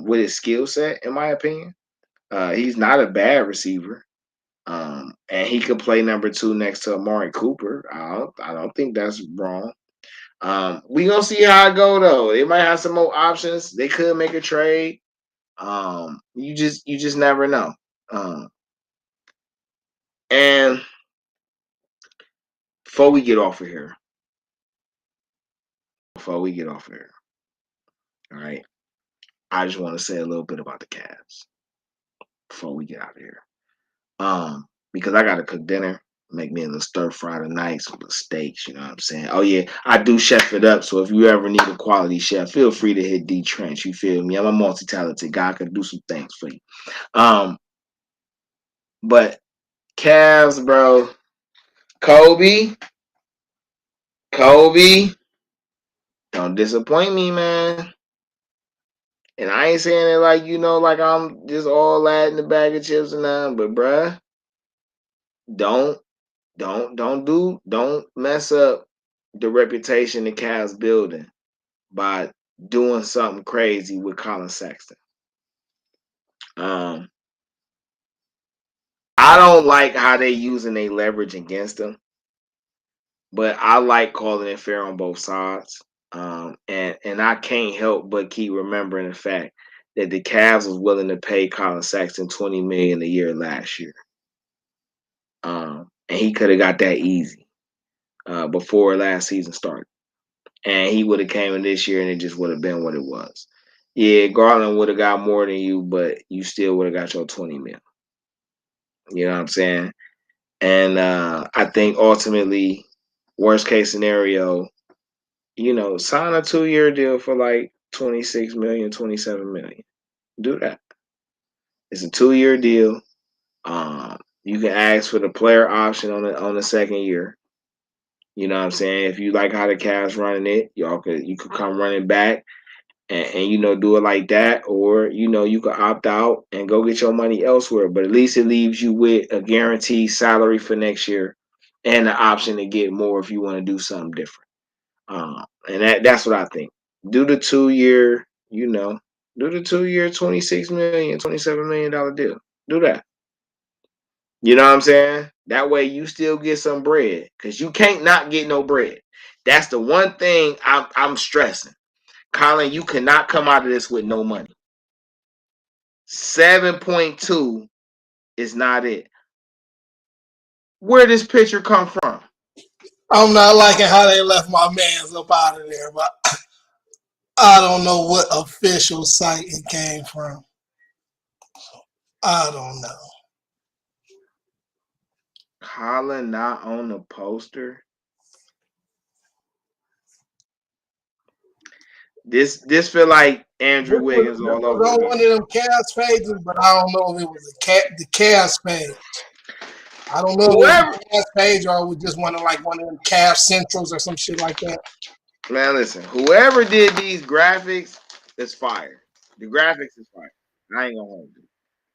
with his skill set, in my opinion. He's not a bad receiver. And he could play number 2 next to Amari Cooper. I don't think that's wrong. We gonna see how it go though. They might have some more options. They could make a trade. You just never know. And before we get off of here, all right, I just want to say a little bit about the Cavs before we get out of here. Because I gotta cook dinner, make me a little stir fry tonight, some little steaks, you know what I'm saying? Oh yeah, I do chef it up, so if you ever need a quality chef, feel free to hit DeeTrynt, you feel me? I'm a multi-talented guy, I can do some things for you. But Cavs, bro, Kobe, don't disappoint me, man. And I ain't saying it like, like I'm just all that in the bag of chips and nothing, but bruh, don't mess up the reputation the Cavs building by doing something crazy with Colin Sexton. I don't like how they using their leverage against him, but I like calling it fair on both sides. And I can't help but keep remembering the fact that the Cavs was willing to pay Colin Sexton $20 million a year last year. And he could have got that easy before last season started. And he would have came in this year and it just would have been what it was. Yeah, Garland would have got more than you, but you still would have got your 20 mil. You know what I'm saying? And I think ultimately, worst case scenario, sign a 2-year deal for like 26 million, 27 million. Do that. It's a 2-year deal. You can ask for the player option on the second year. You know what I'm saying? If you like how the Cavs running it, you could come running back and do it like that, or you could opt out and go get your money elsewhere. But at least it leaves you with a guaranteed salary for next year and the option to get more if you want to do something different. And that's what I think. Do the 2 year, do the 2 year, $26 million, $27 million deal. Do that. You know what I'm saying? That way you still get some bread, because you can't not get no bread. That's the one thing I'm stressing. Colin, you cannot come out of this with no money. 7.2 is not it. Where this picture come from? I'm not liking how they left my man's up out of there, but I don't know what official site it came from. I don't know. Colin not on the poster. This feel like Andrew Wiggins all over. This was on one of them Cavs pages, but I don't know if it was the Cavs page. I don't know if it was the Cavs page or it was just one of them Cavs Centrals or some shit like that. Man, listen, whoever did these graphics is fire. The graphics is fire. I ain't gonna hold you.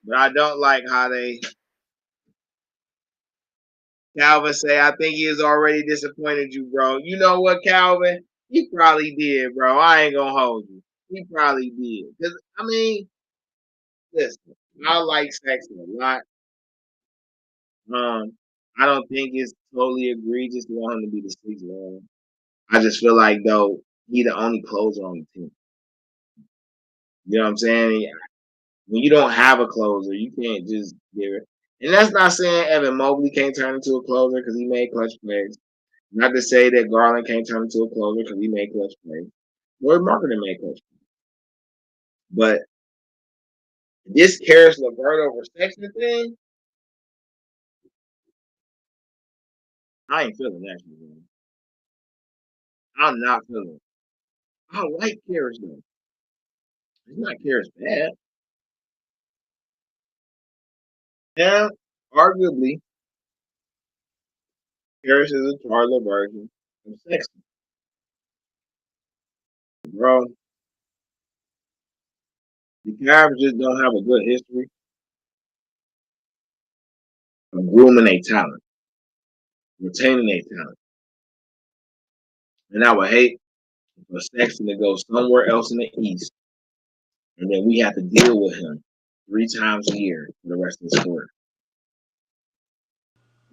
But I don't like how they Calvin say, I think he has already disappointed you, bro. You know what, Calvin? He probably did, bro. I ain't gonna hold you. He probably did. Because, listen, I like Sexton a lot. I don't think it's totally egregious to want him to be the sixth man. I just feel like, though, he the only closer on the team. You know what I'm saying? When you don't have a closer, you can't just give it. And that's not saying Evan Mobley can't turn into a closer because he made clutch plays. Not to say that Garland can't turn into a closer because he made clutch plays. Lloyd Marketing made clutch plays. But this Karis LeVert over Sexton thing, I ain't feeling that shit, man. I'm not feeling it. I like Karis, though. It's not Karis bad. Yeah, arguably, Karis is a taller version of Sexton. Bro, the Cavs just don't have a good history of grooming a talent, retaining a talent. And I would hate for Sexton to go somewhere else in the East, and then we have to deal with him 3 times a year for the rest of his career.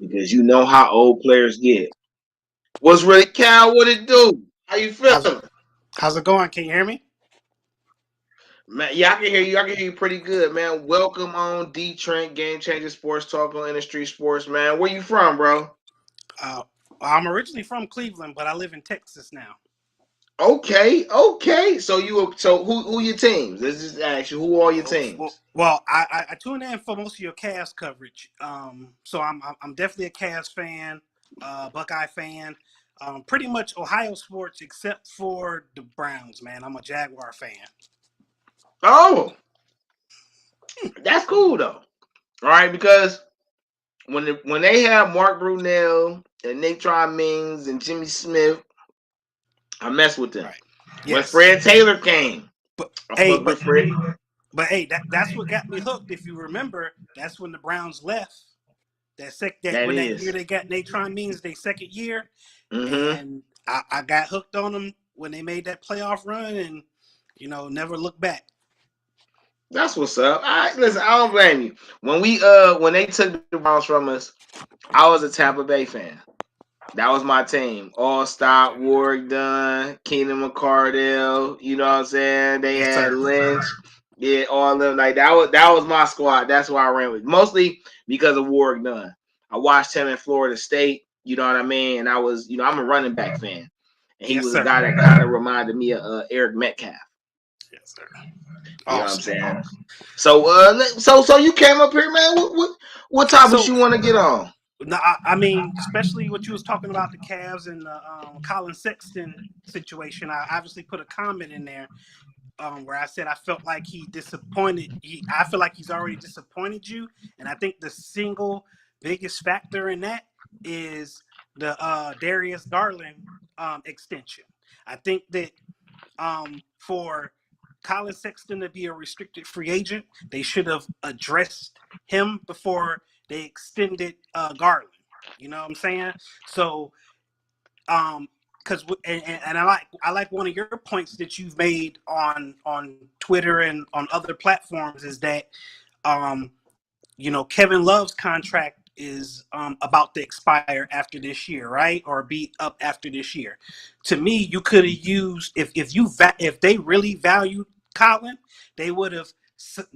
Because you know how old players get. What's really, Cal? What it do? How you feeling? How's it going? Can you hear me? Man, yeah, I can hear you. I can hear you pretty good, man. Welcome on DeeTrynt, GameChanga Sports Talk on InDaStreetzSportz, man. Where you from, bro? I'm originally from Cleveland, but I live in Texas now. Okay. So who your teams? Let's just ask you, who are your teams? Well, I tune in for most of your Cavs coverage. So I'm definitely a Cavs fan, Buckeye fan. Pretty much Ohio sports except for the Browns, man. I'm a Jaguar fan. Oh, that's cool though. All right, because when they have Mark Brunell and Natron Mings and Jimmy Smith, I mess with them. Right. When Yes. Fred Taylor came, But hey, that's what got me hooked. If you remember, that's when the Browns left. That year they got Natron Means their second year, and I got hooked on them when they made that playoff run, and never looked back. That's what's up. Listen, I don't blame you. When they took the Browns from us, I was a Tampa Bay fan. That was my team. All Stop, Warwick Dunn, Keenan McCardell. You know what I'm saying? They had Lynch. Yeah, all of them. Like that was my squad. That's why I ran with. Mostly because of Warwick Dunn. I watched him in Florida State. You know what I mean? And I was, I'm a running back fan. And he was a guy that kind of reminded me of Eric Metcalf. Yes, sir. You know what I'm saying? So you came up here, man. What topics you want to get on? No, I mean, especially what you was talking about the Cavs and the Colin Sexton situation. I obviously put a comment in there where I said I felt like he disappointed. I feel like he's already disappointed you, and I think the single biggest factor in that is the Darius Garland extension. I think that for Colin Sexton to be a restricted free agent, they should have addressed him before they extended Garland. You know what I'm saying? So, because and I like one of your points that you've made on Twitter and on other platforms is that Kevin Love's contract is about to expire after this year, right? Or be up after this year. To me, you could have used if they really valued Colin, they would have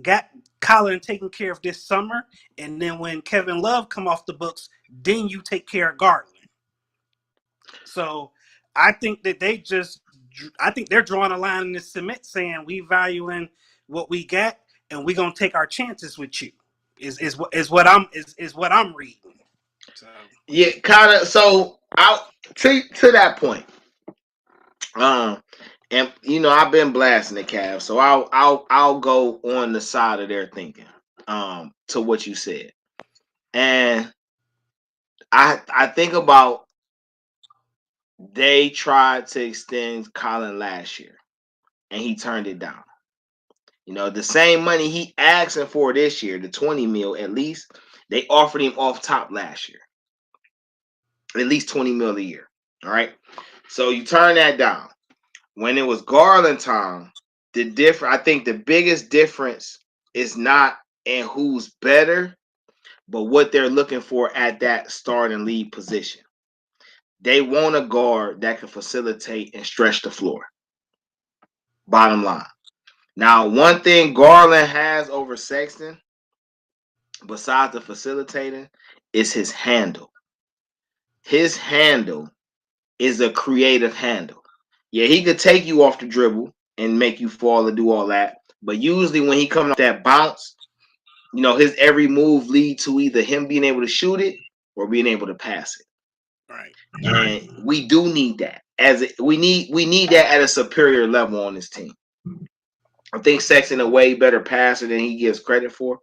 got Colin taken care of this summer, and then when Kevin Love come off the books, then you take care of Garland. So I think that they're drawing a line in the cement saying we valuing what we got and we're gonna take our chances with you. Is what I'm reading. So. Yeah, kind of. So I'll to that point. And I've been blasting the Cavs, so I'll go on the side of their thinking. To what you said, and I think about they tried to extend Colin last year, and he turned it down. The same money he asking for this year, the 20 mil at least, they offered him off top last year. At least 20 mil a year. All right. So you turn that down. When it was Garland time, I think the biggest difference is not in who's better, but what they're looking for at that starting lead position. They want a guard that can facilitate and stretch the floor. Bottom line. Now, one thing Garland has over Sexton, besides the facilitating, is his handle. His handle is a creative handle. Yeah, he could take you off the dribble and make you fall and do all that. But usually when he comes off that bounce, his every move lead to either him being able to shoot it or being able to pass it. Right. And we do need that. We need that at a superior level on this team. I think Sexton a way better passer than he gives credit for.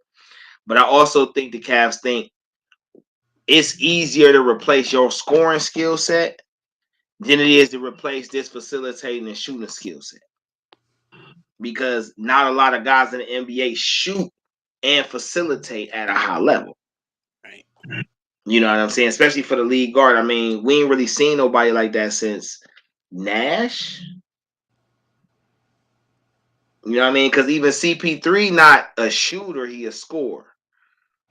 But I also think the Cavs think it's easier to replace your scoring skill set than it is to replace this facilitating and shooting skill set. Because not a lot of guys in the NBA shoot and facilitate at a high level. Right. You know what I'm saying? Especially for the lead guard. I mean, we ain't really seen nobody like that since Nash. You know what I mean? Because even CP3 not a shooter, he a scorer.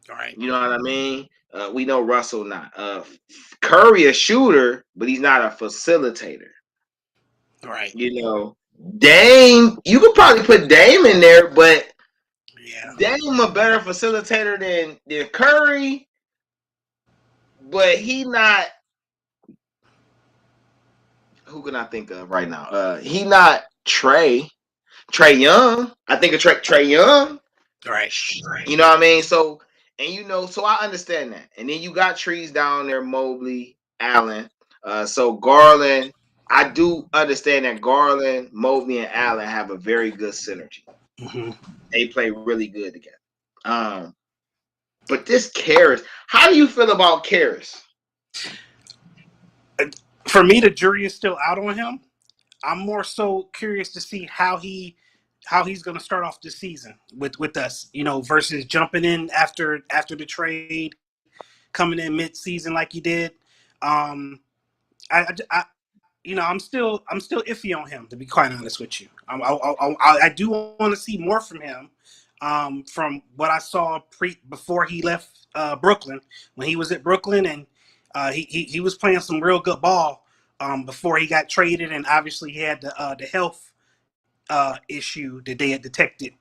Right. You know what I mean? We know Russell not. Curry a shooter, but he's not a facilitator. Right. Dame, you could probably put Dame in there, but yeah, Dame a better facilitator than Curry, but he not. Who can I think of right now? He not Trae Young. I think of Trae Young. Right. You know what I mean? So I understand that. And then you got trees down there, Mobley, Allen. So Garland, I do understand that Garland, Mobley, and Allen have a very good synergy. Mm-hmm. They play really good together. But this Karras, how do you feel about Karras? For me, the jury is still out on him. I'm more so curious to see how he's going to start off the season with us, versus jumping in after the trade, coming in mid-season like he did. I'm still iffy on him, to be quite honest with you. I do want to see more from him, from what I saw before he left Brooklyn, when he was at Brooklyn, and he was playing some real good ball before he got traded, and obviously he had the health issue that they had detected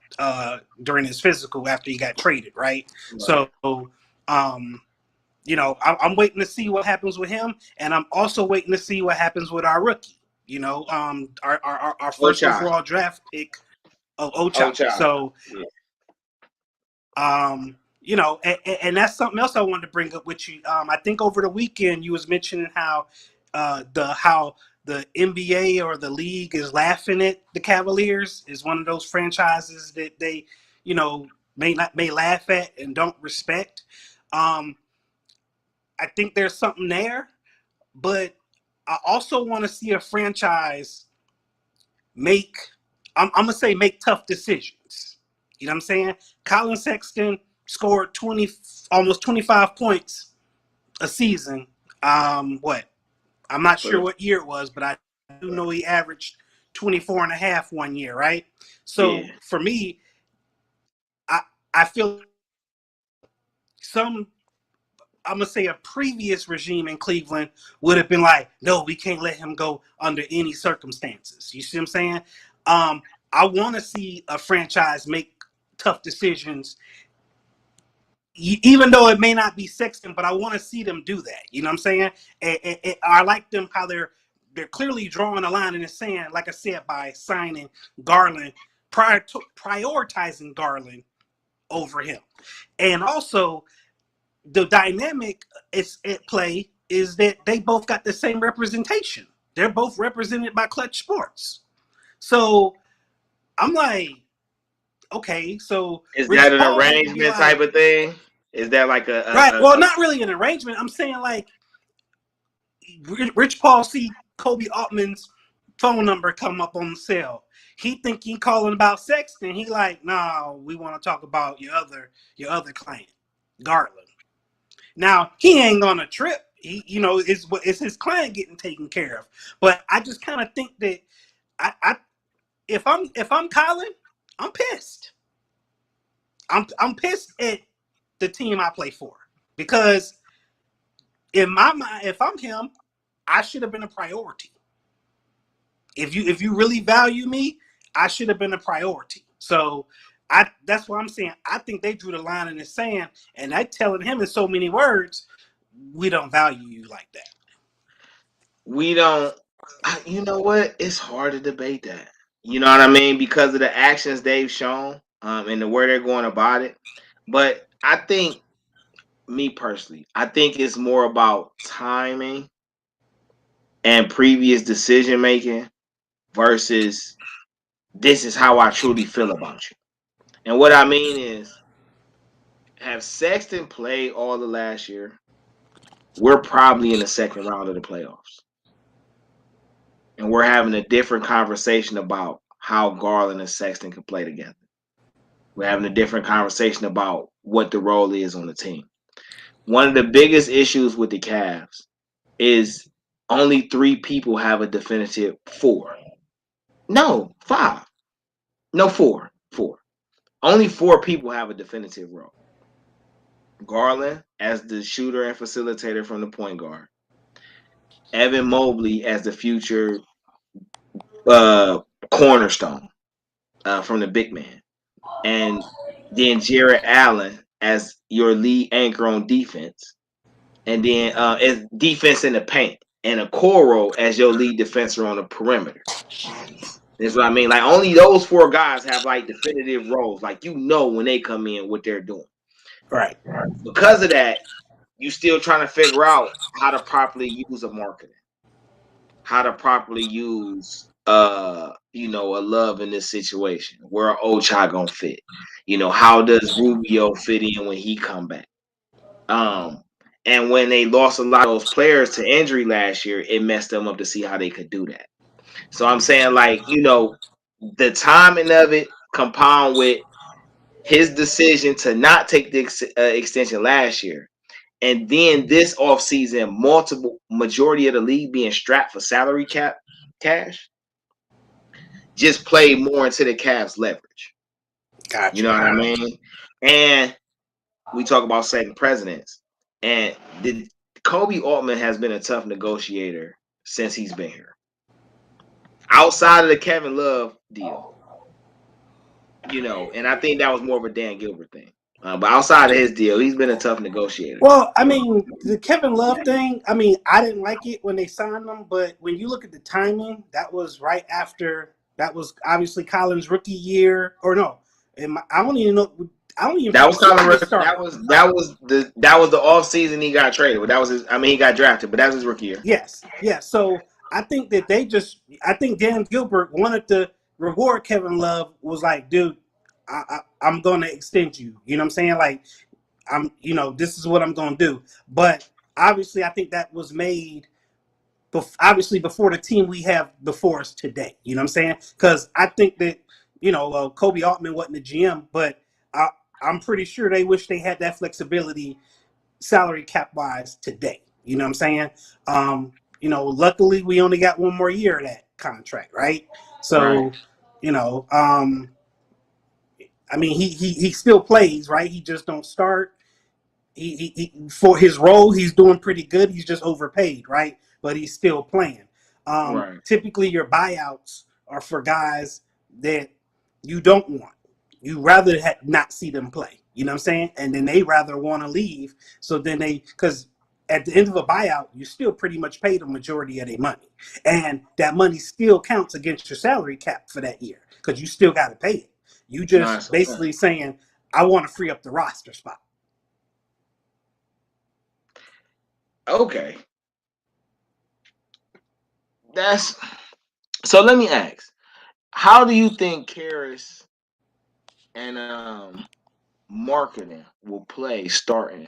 during his physical after he got traded, right? So I'm waiting to see what happens with him, and I'm also waiting to see what happens with our rookie. Our first overall draft pick of Ocha. So, and that's something else I wanted to bring up with you. I think over the weekend you was mentioning how the NBA or the league is laughing at the Cavaliers, is one of those franchises that they, may laugh at and don't respect. I think there's something there. but I also want to see a franchise make, I'm going to say make tough decisions. You know what I'm saying? Colin Sexton scored almost 25 points a season. What? I'm not sure what year it was, but I do know he averaged 24 and a half one year, right? So for me, I feel I'm going to say a previous regime in Cleveland would have been like, no, we can't let him go under any circumstances. You see what I'm saying? I want to see a franchise make tough decisions, even though it may not be Sexton, but I want to see them do that. You know what I'm saying? I like them how they're clearly drawing a line in the sand, like I said, by signing Garland, prioritizing Garland over him. And also, the dynamic is at play is that they both got the same representation. They're both represented by Clutch Sports. So I'm like, okay, so is that an arrangement type of thing? Is that like a right? Well, not really an arrangement. I'm saying like Rich Paul see Kobe Altman's phone number come up on the cell. He think he calling about Sexton. He like, no, we want to talk about your other client, Garland. Now he ain't on a trip. He, it's his client getting taken care of. But I just kind of think that if I'm Colin, I'm pissed. I'm pissed at the team I play for, because in my mind, if I'm him, I should have been a priority. If you really value me, I should have been a priority. So that's what I'm saying. I think they drew the line in the sand, and they're telling him in so many words, we don't value you like that. We don't. You know what? It's hard to debate that. You know what I mean? Because of the actions they've shown, and the way they're going about it. But I think, me personally, I think it's more about timing and previous decision making versus this is how I truly feel about you. And what I mean is, have Sexton played all the last year, we're probably in the second round of the playoffs. And we're having a different conversation about how Garland and Sexton can play together. We're having a different conversation about what the role is on the team. One of the biggest issues with the Cavs is only 3 people have a definitive 4. No, 5. No, 4. 4. Only 4 people have a definitive role. Garland as the shooter and facilitator from the point guard. Evan Mobley as the future cornerstone from the big man. And then Jarrett Allen as your lead anchor on defense. And then as defense in the paint. And Okoro as your lead defender on the perimeter. That's what I mean. Like, only those 4 guys have like definitive roles. Like, when they come in what they're doing. Right. Because of that, you still trying to figure out how to properly use a marketing. How to properly use a Love in this situation. Where Ochai gonna fit? How does Rubio fit in when he come back? And when they lost a lot of those players to injury last year, it messed them up to see how they could do that. So I'm saying, like, the timing of it compound with his decision to not take the extension last year. And then this offseason, majority of the league being strapped for salary cap cash, just play more into the Cavs' leverage. Gotcha. You know what I mean? And we talk about setting precedents. And Kobe Altman has been a tough negotiator since he's been here. Outside of the Kevin Love deal, and I think that was more of a Dan Gilbert thing. But outside of his deal, he's been a tough negotiator. Well, I mean, the Kevin Love thing, I mean, I didn't like it when they signed him, but when you look at the timing, that was right after, that was obviously Colin's rookie year, or no, I don't even know. That was Colin rookie. That was the off season he got traded. But he got drafted, but that was his rookie year. Yes. So I think that I think Dan Gilbert wanted to reward Kevin Love, was like, dude, I'm going to extend you. You know what I'm saying? Like, this is what I'm going to do. But obviously, I think that was made obviously before the team we have before us today. You know what I'm saying? Because I think that Kobe Altman wasn't the GM, but I'm pretty sure they wish they had that flexibility, salary cap wise, today. You know what I'm saying? Luckily we only got one more year of that contract, right? So, Right. I mean, he still plays, right? He just don't start. He for his role, he's doing pretty good. He's just overpaid, right? But he's still playing. Right. Typically, your buyouts are for guys that you don't want. You rather not see them play. You know what I'm saying? And then they rather want to leave. So then because at the end of a buyout, you still pretty much pay the majority of their money, and that money still counts against your salary cap for that year because you still got to pay it. You just Nice. basically saying, I want to free up the roster spot. Okay. That's so. Let me ask: how do you think Karras and marketing will play starting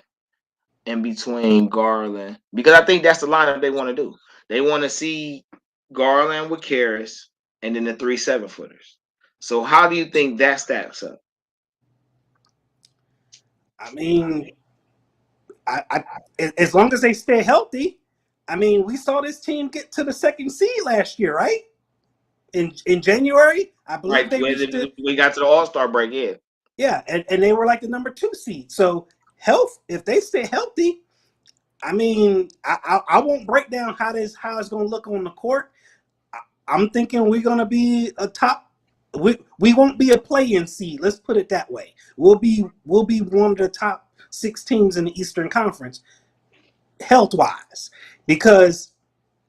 in between Garland? Because I think that's the lineup they want to do. They want to see Garland with Karras and then the 3 7-footers. So how do you think that stacks up? I mean, as long as they stay healthy, I mean, we saw this team get to the second seed last year, right? In January, I believe Right. they reached it. We got to the All-Star break, yeah. Yeah, and they were like the number 2 seed. So if they stay healthy, I mean, I won't break down how it's going to look on the court. I'm thinking we're going to be a top. We won't be a play-in seed. Let's put it that way. We'll be one of the top 6 teams in the Eastern Conference, health wise, because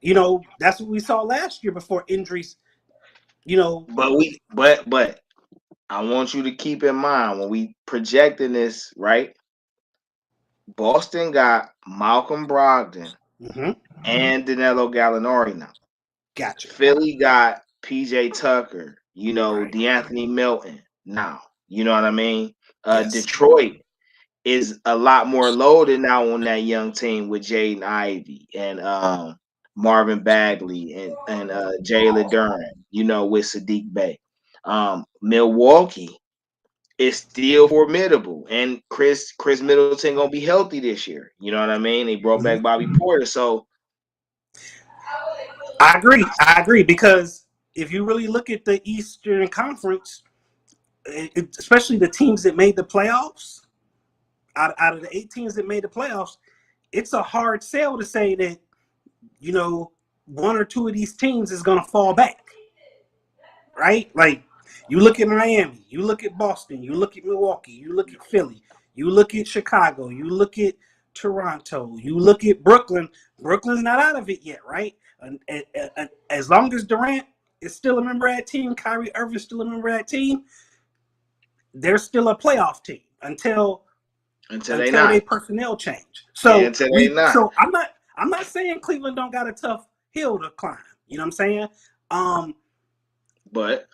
that's what we saw last year before injuries. But I want you to keep in mind when we projecting this, right? Boston got Malcolm Brogdon Mm-hmm. and Danilo Gallinari now. Gotcha. Philly got PJ Tucker, Right. DeAnthony Melton now. You know what I mean? Yes. Detroit is a lot more loaded now on that young team with Jaden Ivey and Marvin Bagley and Jalen Duran, with Sadiq Bey. Milwaukee is still formidable, and Chris Middleton gonna be healthy this year. You know what I mean? They brought Mm-hmm. back Bobby Porter, so I agree because if you really look at the Eastern Conference, especially the teams that made the playoffs, out of the 8 teams that made the playoffs, it's a hard sell to say that one or two of these teams is going to fall back, right? Like you look at Miami, you look at Boston, you look at Milwaukee, you look at Philly, you look at Chicago, you look at Toronto, you look at Brooklyn. Brooklyn's not out of it yet, right? And as long as Durant is still a member of that team, Kyrie Irving's still a member of that team, they're still a playoff team until they not. they personnel change. Yeah, So until they not. I'm not saying Cleveland don't got a tough hill to climb. You know what I'm saying? But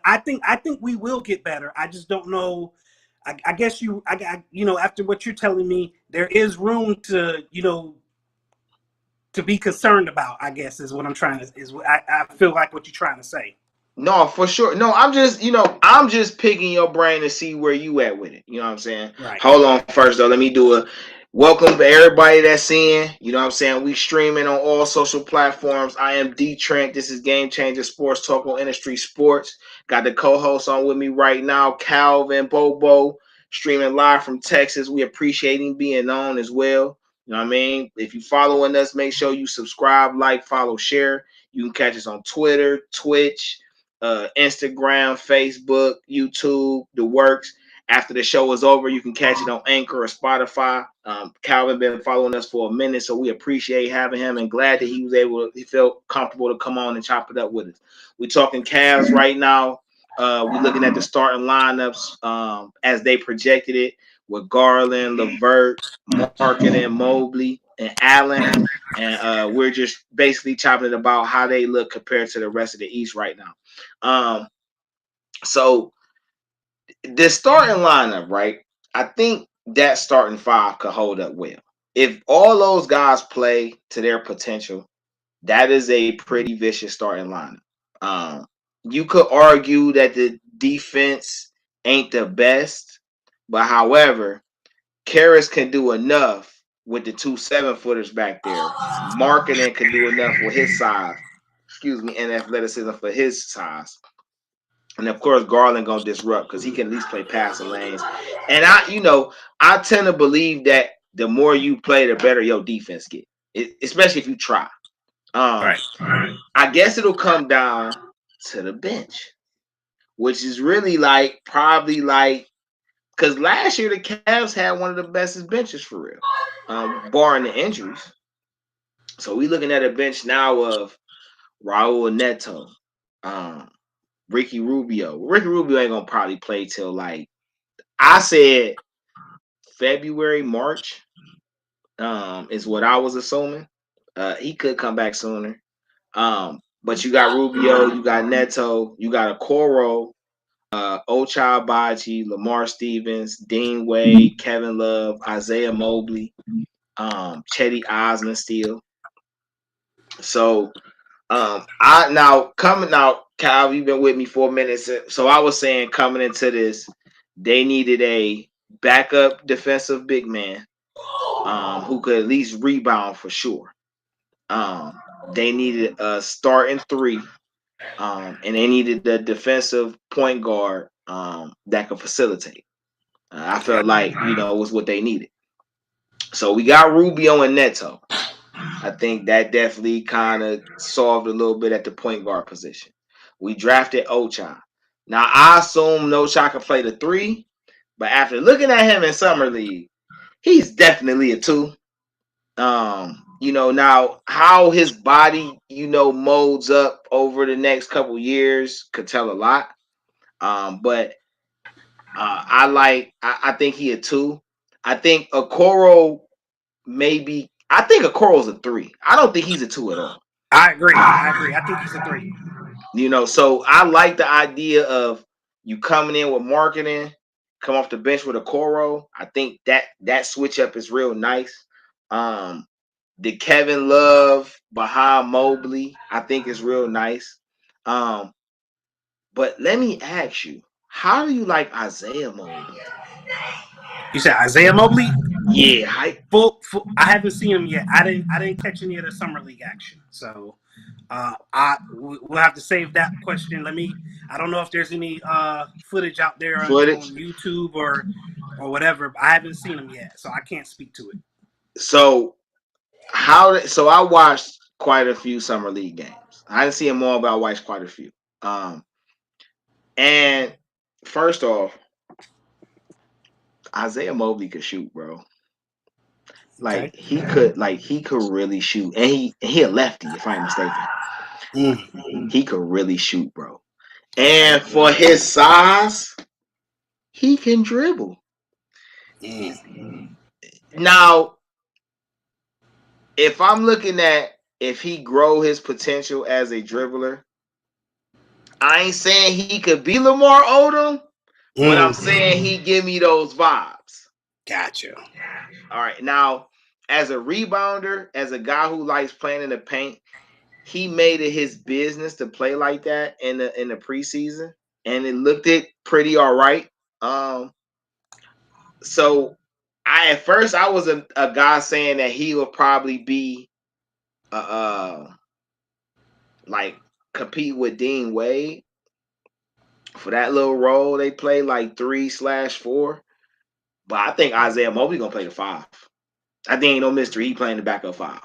I think we will get better. I just don't know. I guess after what you're telling me, there is room to to be concerned about. I guess is what I'm trying to is what I feel like what you're trying to say. no, for sure. No, I'm just picking your brain to see where you at with it. You know what I'm saying? Right. Hold on first though. Let me do a welcome to everybody that's in. You know what I'm saying? We streaming on all social platforms. I am DeeTrynt. This is GameChanga Sports Talk on InDaStreetzSportz. Got the co-host on with me right now, Calvin Bobo, streaming live from Texas. We appreciate him being on as well. You know what I mean? If you following us, make sure you subscribe, like, follow, share. You can catch us on Twitter, Twitch, Instagram, Facebook, YouTube, the works. After the show is over, you can catch it on Anchor or Spotify. Calvin been following us for a minute, so we appreciate having him and glad that he felt comfortable to come on and chop it up with us. We're talking Cavs right now. We're looking at the starting lineups as they projected it with Garland, LeVert, Marketing, Mobley, and Allen. And we're just basically chopping it about how they look compared to the rest of the East right now. So the starting lineup, right? I think that starting 5 could hold up well. if all those guys play to their potential, that is a pretty vicious starting lineup. You could argue that the defense ain't the best, but however, Karras can do enough with the 2 7-footers back there. Marketing can do enough with his size, and athleticism for his size. And of course, Garland gonna disrupt because he can at least play passing lanes. And I tend to believe that the more you play, the better your defense get, especially if you try. Right. I guess it'll come down to the bench, which is really probably because last year the Cavs had one of the best benches for real, barring the injuries. So we looking at a bench now of Raul Neto, Ricky Rubio. Ricky Rubio ain't gonna probably play till I said February, March, is what I was assuming. He could come back sooner. But you got Rubio, you got Neto, you got Okoro, Ochai Agbaji, Lamar Stevens, Dean Wade, Kevin Love, Isaiah Mobley, Chetty Osman still. So Kyle, you've been with me 4 minutes. So I was saying coming into this, they needed a backup defensive big man who could at least rebound for sure. They needed a starting 3, and they needed the defensive point guard that could facilitate. I felt like was what they needed. So we got Rubio and Neto. I think that definitely kind of solved a little bit at the point guard position. We drafted Ochai. Now I assume Ochai can play the 3, but after looking at him in summer league, he's definitely a 2. Now how his body, molds up over the next couple years could tell a lot. But I think he a 2. I think Okoro's a 3. I don't think he's a 2 at all. I agree. I think he's a 3. So I like the idea of you coming in with marketing, come off the bench with Okoro. I think that switch up is real nice. The Kevin Love behind Mobley, I think is real nice. But let me ask you, how do you like Isaiah Mobley? You said Isaiah Mobley? Yeah, I haven't seen him yet. I didn't catch any of the summer league action, so we'll have to save that question. I don't know if there's any footage out there on YouTube or whatever. But I haven't seen him yet, so I can't speak to it. So I watched quite a few summer league games. I didn't see them all, but I watched quite a few. And first off, Isaiah Mobley could shoot, bro. He could really shoot, and he a lefty, if I'm mistaken. He could really shoot, bro. And for his size, he can dribble. Now, if I'm looking at if he grow his potential as a dribbler, I ain't saying he could be Lamar Odom, but I'm saying he give me those vibes. Gotcha. All right. Now, as a rebounder, as a guy who likes playing in the paint, he made it his business to play like that in the preseason, and it looked pretty all right. So at first I was a guy saying that he would probably be compete with Dean Wade for that little role. They play 3/4, but I think Isaiah Mobley gonna play the 5. I think ain't no mystery. He playing the backup 5.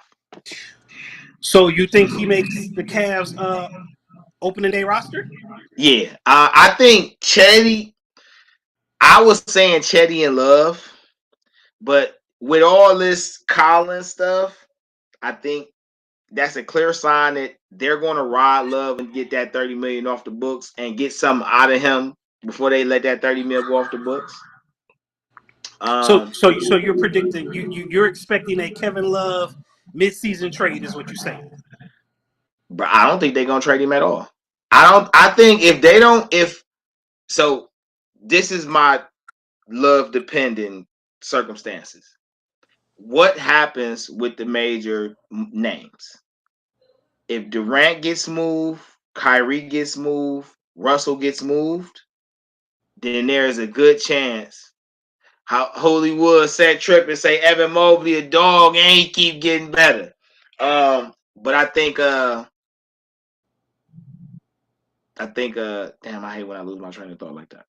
So you think he makes the Cavs opening day roster? Yeah, I think Chetty. I was saying Chetty and Love, but with all this Collins stuff, I think that's a clear sign that they're going to ride Love and get that $30 million off the books and get something out of him before they let that $30 million go off the books. So you're predicting you're expecting a Kevin Love midseason trade is what you're saying. But I don't think they're gonna trade him at all. I think this is my Love dependent circumstances. what happens with the major names? If Durant gets moved, Kyrie gets moved, Russell gets moved, then there's a good chance how Hollywood set trip and say Evan Mobley a dog and he keep getting better. But I think damn, I hate when I lose my train of thought like that.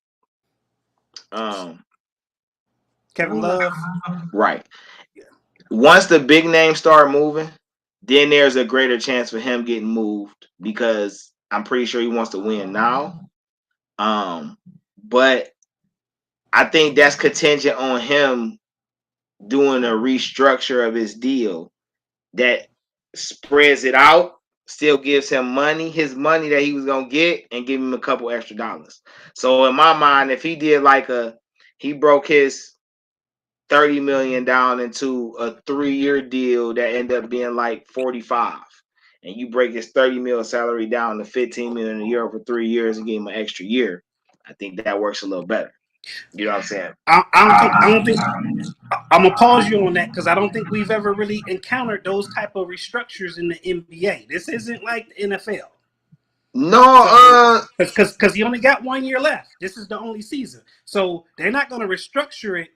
Kevin Love. Right. Once the big names start moving, then there's a greater chance for him getting moved because I'm pretty sure he wants to win now. But I think that's contingent on him doing a restructure of his deal that spreads it out, still gives him money, his money that he was gonna get, and give him a couple extra dollars. So in my mind, if he did he broke his 30 million down into a 3-year deal that ended up being like 45, and you break his 30 mil salary down to 15 million a year over 3 years and give him an extra year, I think that works a little better. You know what I'm saying? I don't think. I'm gonna pause you on that because I don't think we've ever really encountered those type of restructures in the NBA. This isn't like the NFL. No, because he only got 1 year left. This is the only season, so they're not going to restructure it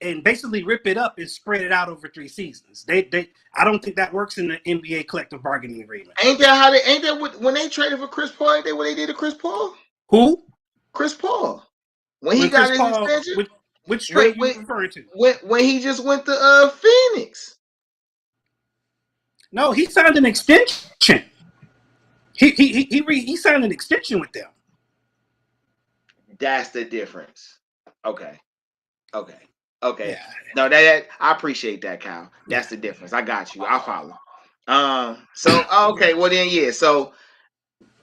and basically rip it up and spread it out over 3 seasons. I don't think that works in the NBA collective bargaining agreement. Ain't that when they traded for Chris Paul? Ain't that what they did to Chris Paul? Who? Chris Paul. When he got his extension. Which trade you referring to? When he just went to Phoenix. No, he signed an extension. He signed an extension with them. That's the difference. Okay. Yeah. No, that I appreciate that, Kyle. That's the difference. I got you. I'll follow. Okay. Well then, yeah. So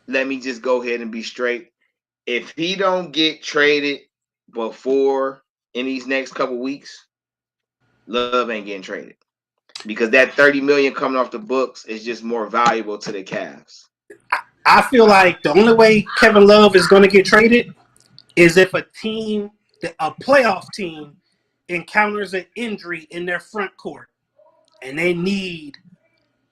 let me just go ahead and be straight. If he don't get traded before in these next couple weeks, Love ain't getting traded because that 30 million coming off the books is just more valuable to the Cavs. I feel like the only way Kevin Love is going to get traded is if a playoff team encounters an injury in their front court and they need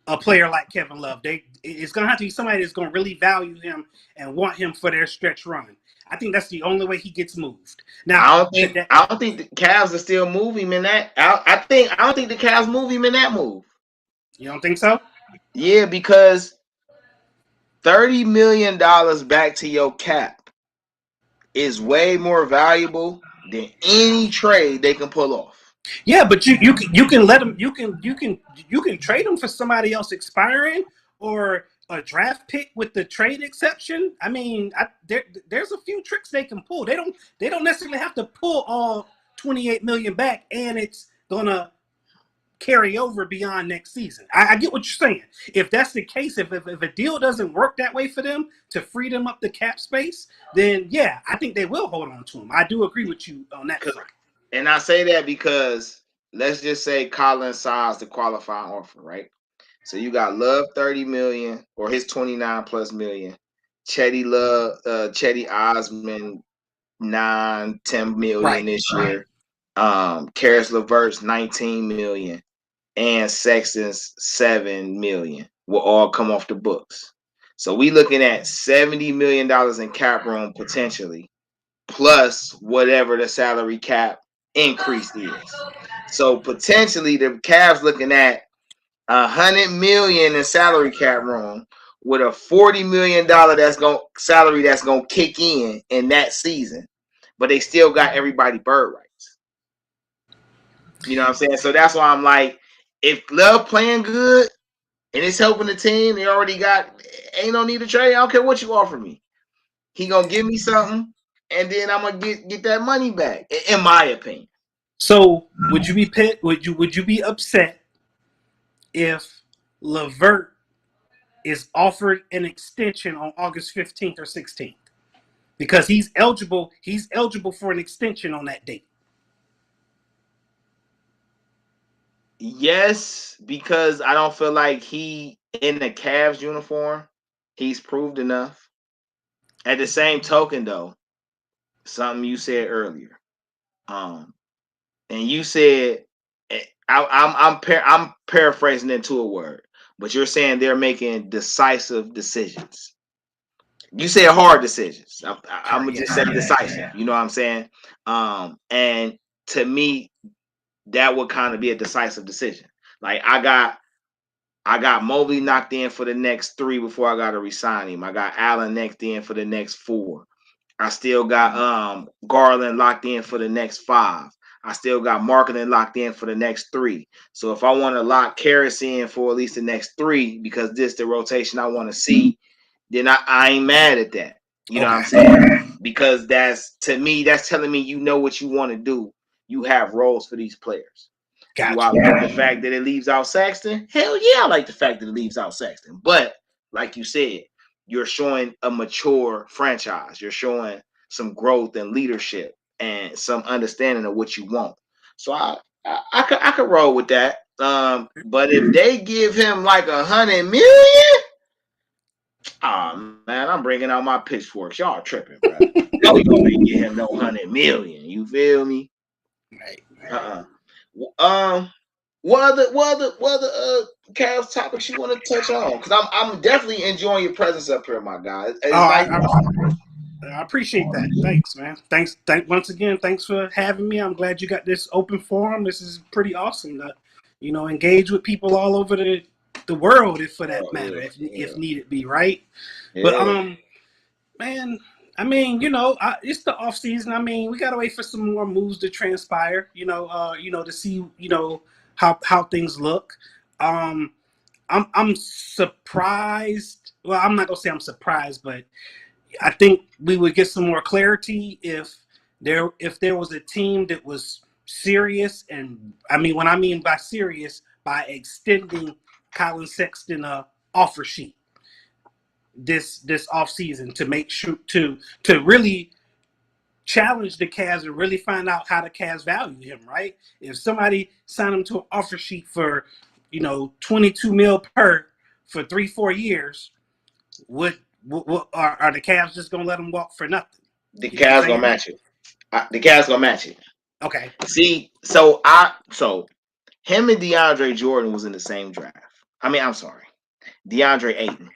a player like Kevin Love. It's going to have to be somebody that's going to really value him and want him for their stretch run. I think that's the only way he gets moved. Now, I don't think the Cavs are still moving in that. I don't think the Cavs move him in that move. You don't think so? Yeah, because $30 million back to your cap is way more valuable than any trade they can pull off. Yeah, but you can let them. You can trade them for somebody else expiring or a draft pick with the trade exception. I mean, there's a few tricks they can pull. They don't necessarily have to pull all 28 million back, and it's gonna carry over beyond next season. I get what you're saying. If that's the case, if a deal doesn't work that way for them to free them up the cap space, then yeah, I think they will hold on to him. I do agree with you on that front. And I say that because let's just say Colin signs the qualifying offer, right? So you got Love 30 million or his 29 plus million. Chetty Osman 9-10 million this year. Karis LeVert's 19 million and Sexton's 7 million will all come off the books. So we looking at $70 million in cap room potentially, plus whatever the salary cap increase is. So potentially the Cavs looking at $100 million in salary cap room with a $40 million salary that's gonna kick in that season, but they still got everybody bird rights. You know what I'm saying? So that's why I'm like, if Love playing good and it's helping the team, they already ain't no need to trade. I don't care what you offer me. He gonna give me something, and then I'm gonna get that money back. In my opinion. So would you be upset if LeVert is offered an extension on August 15th or 16th? Because he's eligible for an extension on that date. Yes, because I don't feel like he in the Cavs uniform, he's proved enough. At the same token, though, something you said earlier, and you said I'm paraphrasing into a word, but you're saying they're making decisive decisions. You said hard decisions. I'm gonna just say decisive. You know what I'm saying? And to me, that would kind of be a decisive decision. Like I got Mobley knocked in for the next 3 before I got to resign him. I got Allen next in for the next 4. I still got Garland locked in for the next 5. I still got Marketing locked in for the next 3. So if I want to lock Karras in for at least the next 3, because this the rotation I want to see, then I ain't mad at that. You know what I'm saying? Because that's, to me, that's telling me you know what you want to do. You have roles for these players. Gotcha. Do I like the fact that it leaves out Sexton? Hell yeah, I like the fact that it leaves out Sexton. But like you said, you're showing a mature franchise. You're showing some growth and leadership and some understanding of what you want. So I could roll with that. But if they give him like $100 million, oh man, I'm bringing out my pitchforks. Y'all tripping, bro. No, you gonna get him no $100 million. You feel me? Right. What other Cavs topics you want to touch on? Because I'm definitely enjoying your presence up here, my guy. It's nice. I appreciate that. Thanks, man. Thanks for having me. I'm glad you got this open forum. This is pretty awesome to, engage with people all over the world, if for that matter, if needed be, right? Yeah. But man, I mean, it's the off season. I mean, we gotta wait for some more moves to transpire. To see, how things look. I'm surprised. Well, I'm not gonna say I'm surprised, but I think we would get some more clarity if there was a team that was serious, and when I mean by serious, by extending Colin Sexton offer sheet this offseason to make sure to really challenge the Cavs and really find out how the Cavs value him, right? If somebody signed him to an offer sheet for, $22 million per for 3-4 years, what are the Cavs just gonna let him walk for nothing? The Cavs gonna match it. The Cavs gonna match it. Okay. See, so him and DeAndre Jordan was in the same draft. I'm sorry, DeAndre Ayton.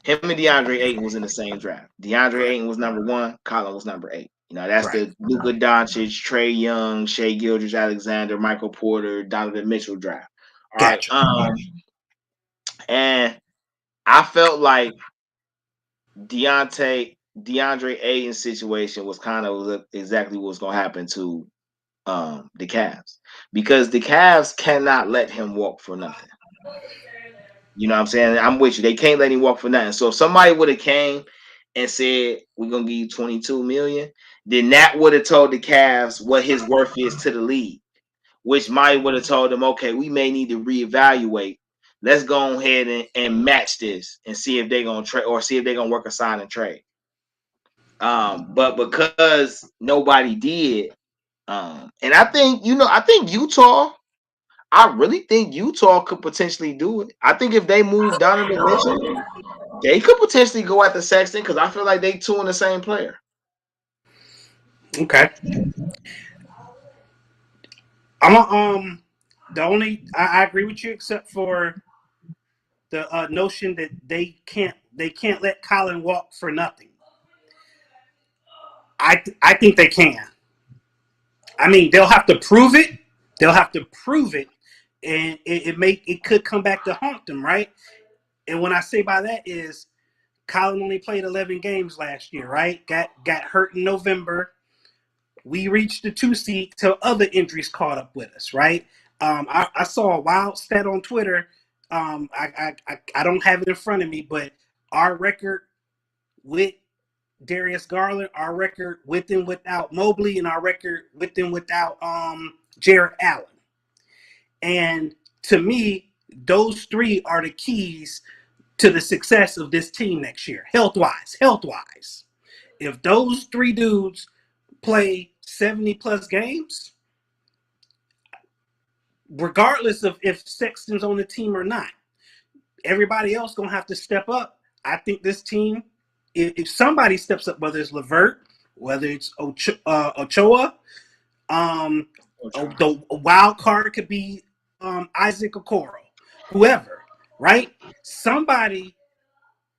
Him and DeAndre Ayton was in the same draft. DeAndre Ayton was number 1. Colin was number 8. That's the Luka Doncic, Trae Young, Shai Gilgeous-Alexander, Michael Porter, Donovan Mitchell draft. All right. And I felt like DeAndre Ayton's situation was kind of exactly what's going to happen to the Cavs, because the Cavs cannot let him walk for nothing. You know what I'm saying? I'm with you. They can't let him walk for nothing. So if somebody would have came and said, we're going to give you $22 million, then that would have told the Cavs what his worth is to the league, which might would have told them, okay, we may need to reevaluate. Let's go ahead and match this and see if they're going to trade, or see if they're going to work a sign and trade. But because nobody did, and I think Utah, I really think Utah could potentially do it. I think if they move Donovan Mitchell, they could potentially go at the Sexton, because I feel like they two in the same player. Okay. I agree with you, except for the notion that they can't let Colin walk for nothing. I think they can. They'll have to prove it. And it could come back to haunt them, right? And what I say by that is, Colin only played 11 games last year, right? Got hurt in November. We reached the 2 seed till other injuries caught up with us, right? I saw a wild stat on Twitter. I don't have it in front of me, but our record with Darius Garland, our record with and without Mobley, and our record with and without Jarrett Allen. And to me, those 3 are the keys to the success of this team next year, health-wise. If those 3 dudes play 70-plus games, regardless of if Sexton's on the team or not, everybody else going to have to step up. I think this team, if somebody steps up, whether it's LeVert, whether it's Ochoa, the wild card could be Isaac Okoro, whoever, right? Somebody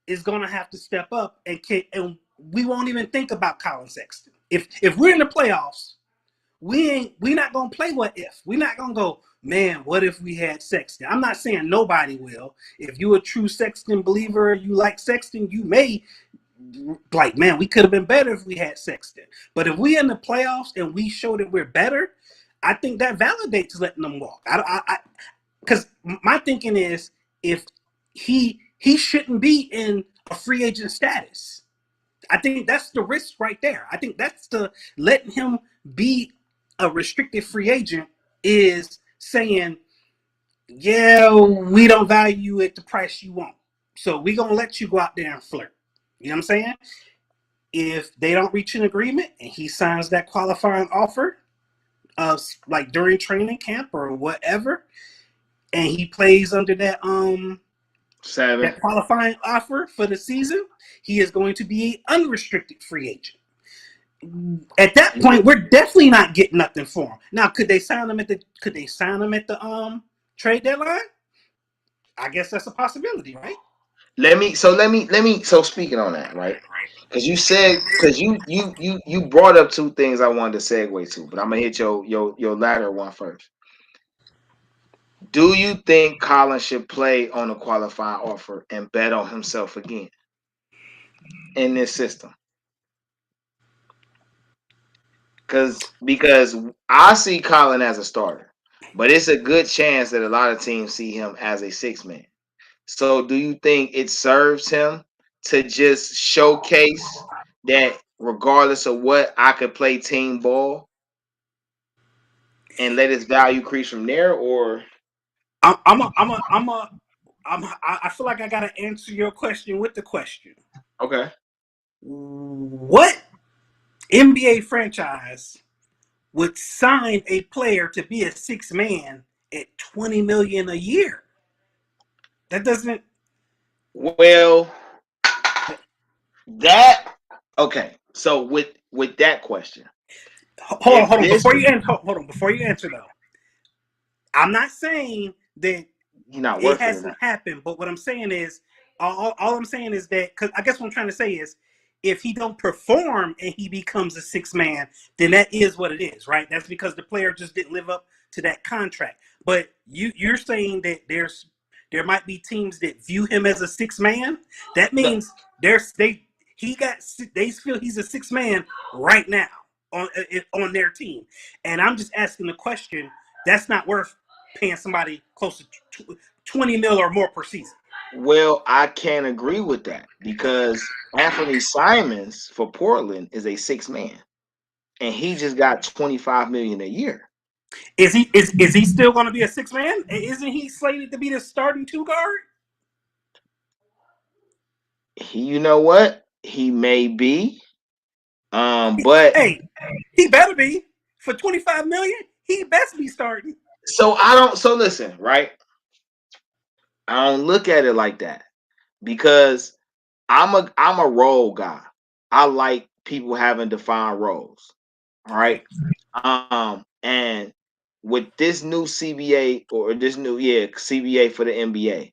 is gonna have to step up, and we won't even think about Colin Sexton. If we're in the playoffs, we not gonna play what if. We're not gonna go, man, what if we had Sexton? I'm not saying nobody will. If you're a true Sexton believer, you like Sexton, you may like, man, we could have been better if we had Sexton. But if we in the playoffs and we show that we're better, I think that validates letting them walk. Because my thinking is, if he shouldn't be in a free agent status. I think that's the risk right there. I think that's the letting him be a restricted free agent is saying, yeah, we don't value you at the price you want. So we're going to let you go out there and flirt. You know what I'm saying? If they don't reach an agreement and he signs that qualifying offer, like during training camp or whatever, and he plays under that that qualifying offer for the season, he is going to be an unrestricted free agent. At that point, we're definitely not getting nothing for him. Now, could they sign him at the trade deadline? I guess that's a possibility, right? So speaking on that, right? Because you brought up two things I wanted to segue to, but I'm gonna hit your latter one first. Do you think Colin should play on a qualifying offer and bet on himself again in this system? Because I see Colin as a starter, but it's a good chance that a lot of teams see him as a 6-man. So do you think it serves him to just showcase that regardless of what, I could play team ball and let his value increase from there? Or I feel like I gotta answer your question with the question. Okay. What NBA franchise would sign a player to be a 6-man at $20 million a year? That doesn't. Well, that okay. So with that question, hold on. Before you answer though, I'm not saying that it hasn't happened, but what I'm saying is, all I'm saying is that, because I guess what I'm trying to say is, if he don't perform and he becomes a 6-man, then that is what it is, right? That's because the player just didn't live up to that contract. But you're saying that there might be teams that view him as a 6-man. That means they feel he's a 6-man right now on their team. And I'm just asking the question, that's not worth paying somebody close to $20 million or more per season. Well, I can't agree with that, because Anthony Simons for Portland is a 6-man, and he just got $25 million a year. Is he still going to be a 6-man? Isn't he slated to be the starting 2 guard? You know what? He may be, but hey, he better be for $25 million. He best be starting. So listen, right? I don't look at it like that, because I'm a role guy. I like people having defined roles. All right. And with this new CBA or this new CBA for the NBA,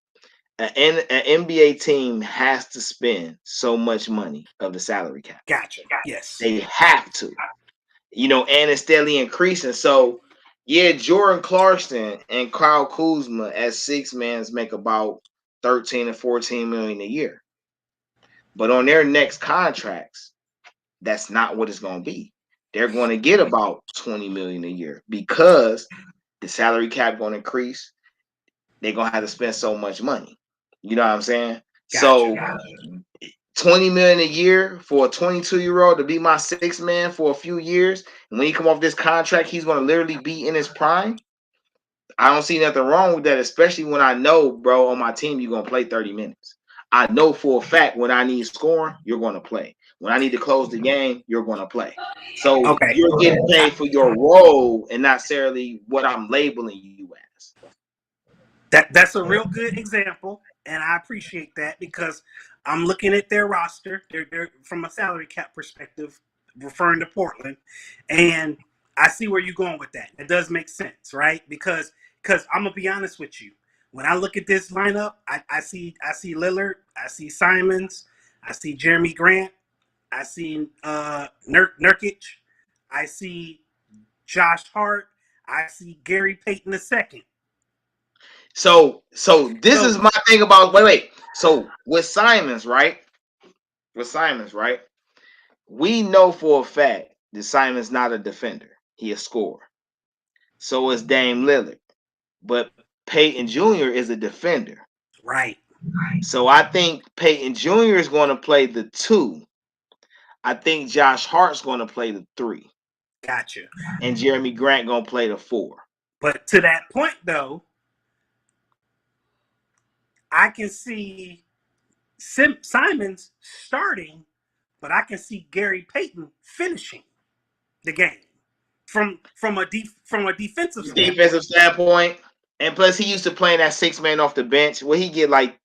an NBA team has to spend so much money of the salary cap. Gotcha. Yes. They have to. And it's steadily increasing. So yeah, Jordan Clarkson and Kyle Kuzma as 6-mans make about 13 and 14 million a year. But on their next contracts, that's not what it's going to be. They're going to get about 20 million a year, because the salary cap going to increase. They're going to have to spend so much money. You know what I'm saying? Gotcha. 20 million a year for a 22-year-old to be my 6-man for a few years, and when he come off this contract, he's going to literally be in his prime. I don't see nothing wrong with that, especially when I know, bro, on my team, you're going to play 30 minutes. I know for a fact when I need scoring, you're going to play. When I need to close the game, you're going to play. So you're getting paid for your role and not necessarily what I'm labeling you as. That's a real good example, and I appreciate that, because I'm looking at their roster. They're from a salary cap perspective, referring to Portland, and I see where you're going with that. It does make sense, right? Because Because I'm gonna be honest with you. When I look at this lineup, I see Lillard, I see Simons, I see Jeremy Grant, I see Nurkic, I see Josh Hart, I see Gary Payton II. So this is my thing about wait. So with Simons, right? We know for a fact that Simon's not a defender. He a scorer. So is Dame Lillard. But Peyton Jr. is a defender. Right. So I think Peyton Jr. is going to play the 2. I think Josh Hart's going to play the 3. Gotcha. And Jeremy Grant going to play the 4. But to that point, though, I can see Simons starting, but I can see Gary Payton finishing the game from a defensive standpoint. And plus, he used to playing that 6-man off the bench. Well, he getting like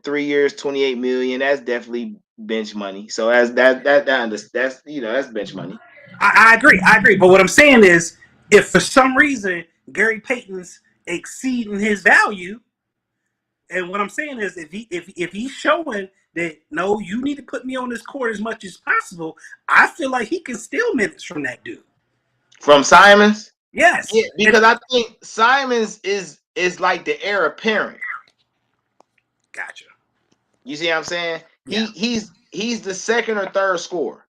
3 years, $28 million. That's definitely bench money. So that's bench money. I agree. But what I'm saying is, if for some reason Gary Payton's exceeding his value, and what I'm saying is, if he's showing that no, you need to put me on this court as much as possible, I feel like he can steal minutes from that dude. From Simons? Yes. Yeah, because I think Simons is like the heir apparent. Gotcha. You see what I'm saying? Yeah. He's the second or third scorer.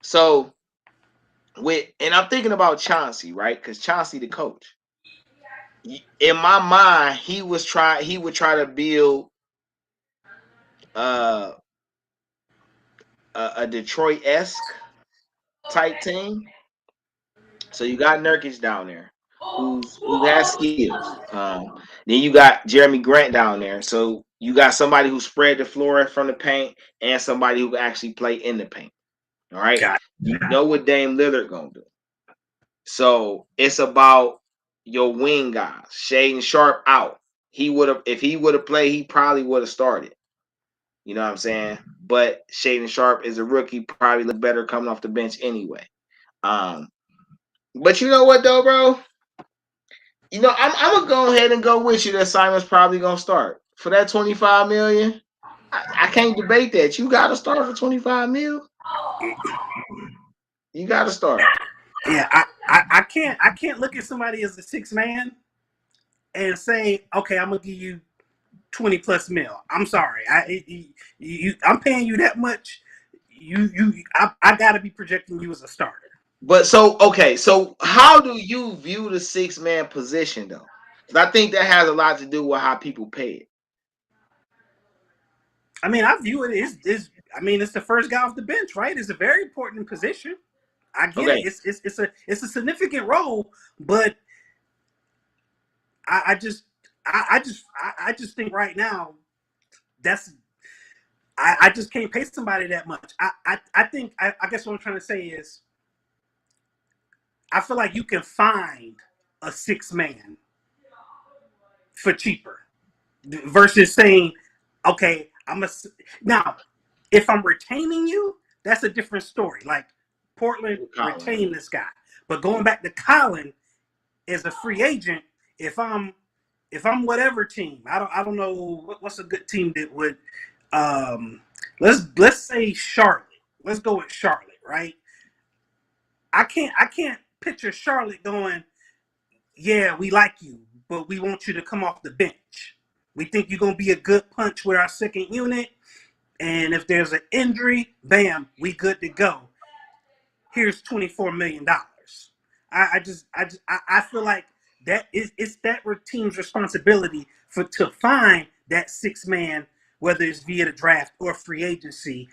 So and I'm thinking about Chauncey, right? Because Chauncey the coach. In my mind, he would try to build a Detroit-esque type team. So you got Nurkic down there, who has skills. Then you got Jeremy Grant down there. So you got somebody who spread the floor from the paint and somebody who actually play in the paint. All right. You know what Dame Lillard gonna do. So it's about your wing guys. Shaedon Sharpe out. If he would have played, he probably would have started. You know what I'm saying? But Shaedon Sharpe is a rookie, probably look better coming off the bench anyway. But you know what though, bro? You know, I'm gonna go ahead and go with you that Simon's probably gonna start. For that $25 million, I can't debate that. You gotta start for $25 million. You gotta start. Yeah, I can't look at somebody as a 6-man and say, okay, I'm gonna give you 20+ mil. I'm sorry. I'm paying you that much. I gotta be projecting you as a starter. But so how do you view the 6-man position though? Because I think that has a lot to do with how people pay it. I mean, I view it as it's the first guy off the bench, right? It's a very important position. I get it. It's a significant role, but I just think right now I just can't pay somebody that much. I think I guess what I'm trying to say is I feel like you can find a 6-man for cheaper versus saying, okay, now if I'm retaining you, that's a different story. Like Portland retained this guy, but going back to Colin as a free agent, if I'm whatever team, I don't know what's a good team that would let's say Charlotte. Let's go with Charlotte, right? I can't picture Charlotte going, yeah, we like you, but we want you to come off the bench. We think you're gonna be a good punch with our second unit, and if there's an injury, bam, we good to go. Here's $24 million. I feel like it's that team's responsibility to find that 6-man, whether it's via the draft or free agency,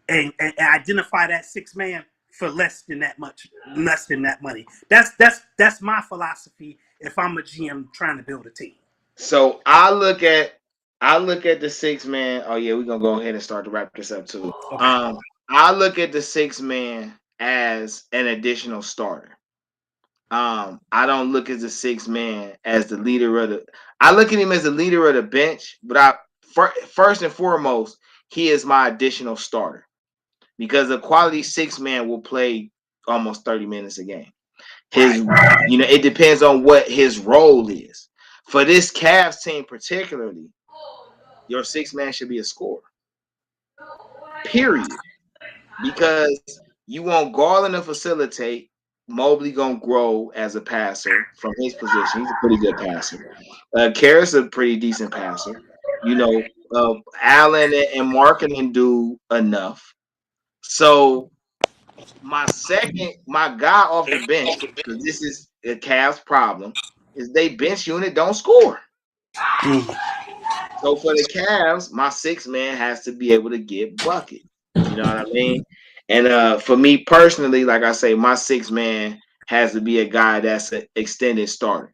and identify that 6-man for less than that money. That's my philosophy if I'm a GM trying to build a team. So I look at the 6-man. Oh yeah, we're gonna go ahead and start to wrap this up too. Okay. I look at the 6-man as an additional starter. I don't look at the 6-man as the leader of the. I look at him as the leader of the bench, but first and foremost, he is my additional starter because a quality 6-man will play almost 30 minutes a game. It depends on what his role is. For this Cavs team particularly, your six man should be a scorer. Period. Because you want Garland to facilitate. Mobley gonna grow as a passer from his position. He's a pretty good passer. Karras a pretty decent passer. Allen and Markin can do enough. So my guy off the bench, because this is a Cavs problem, is they bench unit don't score. So for the Cavs, my six man has to be able to get bucket. You know what I mean? And for me personally, like I say, my six man has to be a guy that's an extended starter.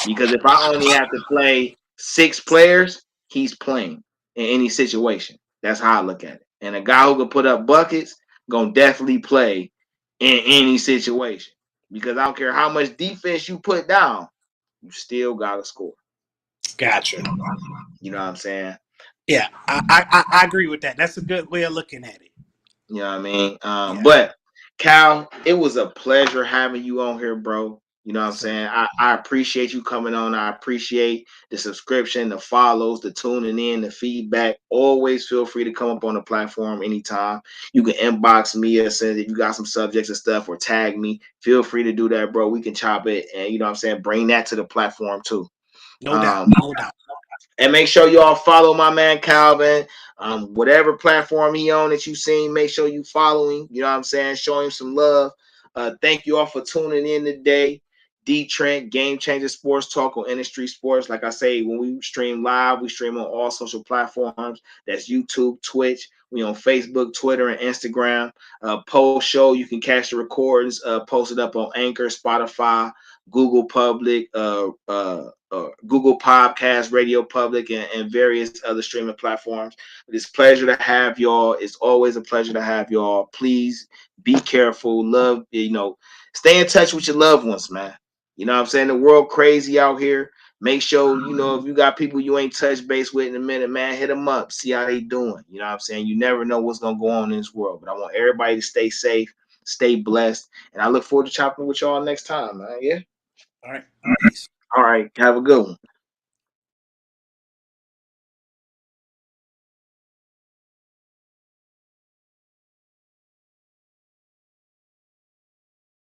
Because if I only have to play six players, he's playing in any situation. That's how I look at it. And a guy who can put up buckets gonna definitely play in any situation. Because I don't care how much defense you put down, you still gotta score. Gotcha. You know what I'm saying? Yeah, I agree with that. That's a good way of looking at it. You know what I mean? But Cal, it was a pleasure having you on here, bro. You know what I'm saying? I appreciate you coming on. I appreciate the subscription, the follows, the tuning in, the feedback. Always feel free to come up on the platform anytime. You can inbox me or send if you got some subjects and stuff or tag me. Feel free to do that, bro. We can chop it and you know what I'm saying? Bring that to the platform too. No doubt. And make sure y'all follow my man Calvin. Whatever platform he on that you seen, make sure you follow him. You know what I'm saying? Show him some love. Thank you all for tuning in today. DeeTrynt, GameChanga Sports Talk on InDaStreetzSportz. Like I say, when we stream live, we stream on all social platforms. That's YouTube, Twitch. We on Facebook, Twitter, and Instagram. Post show, you can catch the recordings posted up on Anchor, Spotify, Google Public, Google Podcasts, Radio Public, and various other streaming platforms. It's a pleasure to have y'all. It's always a pleasure to have y'all. Please be careful. Love, stay in touch with your loved ones, man. You know what I'm saying? The world crazy out here. Make sure, if you got people you ain't touched base with in a minute, man, hit them up. See how they doing. You know what I'm saying? You never know what's going to go on in this world. But I want everybody to stay safe, stay blessed. And I look forward to chopping with y'all next time, man. Yeah? All right. All right. Have a good one.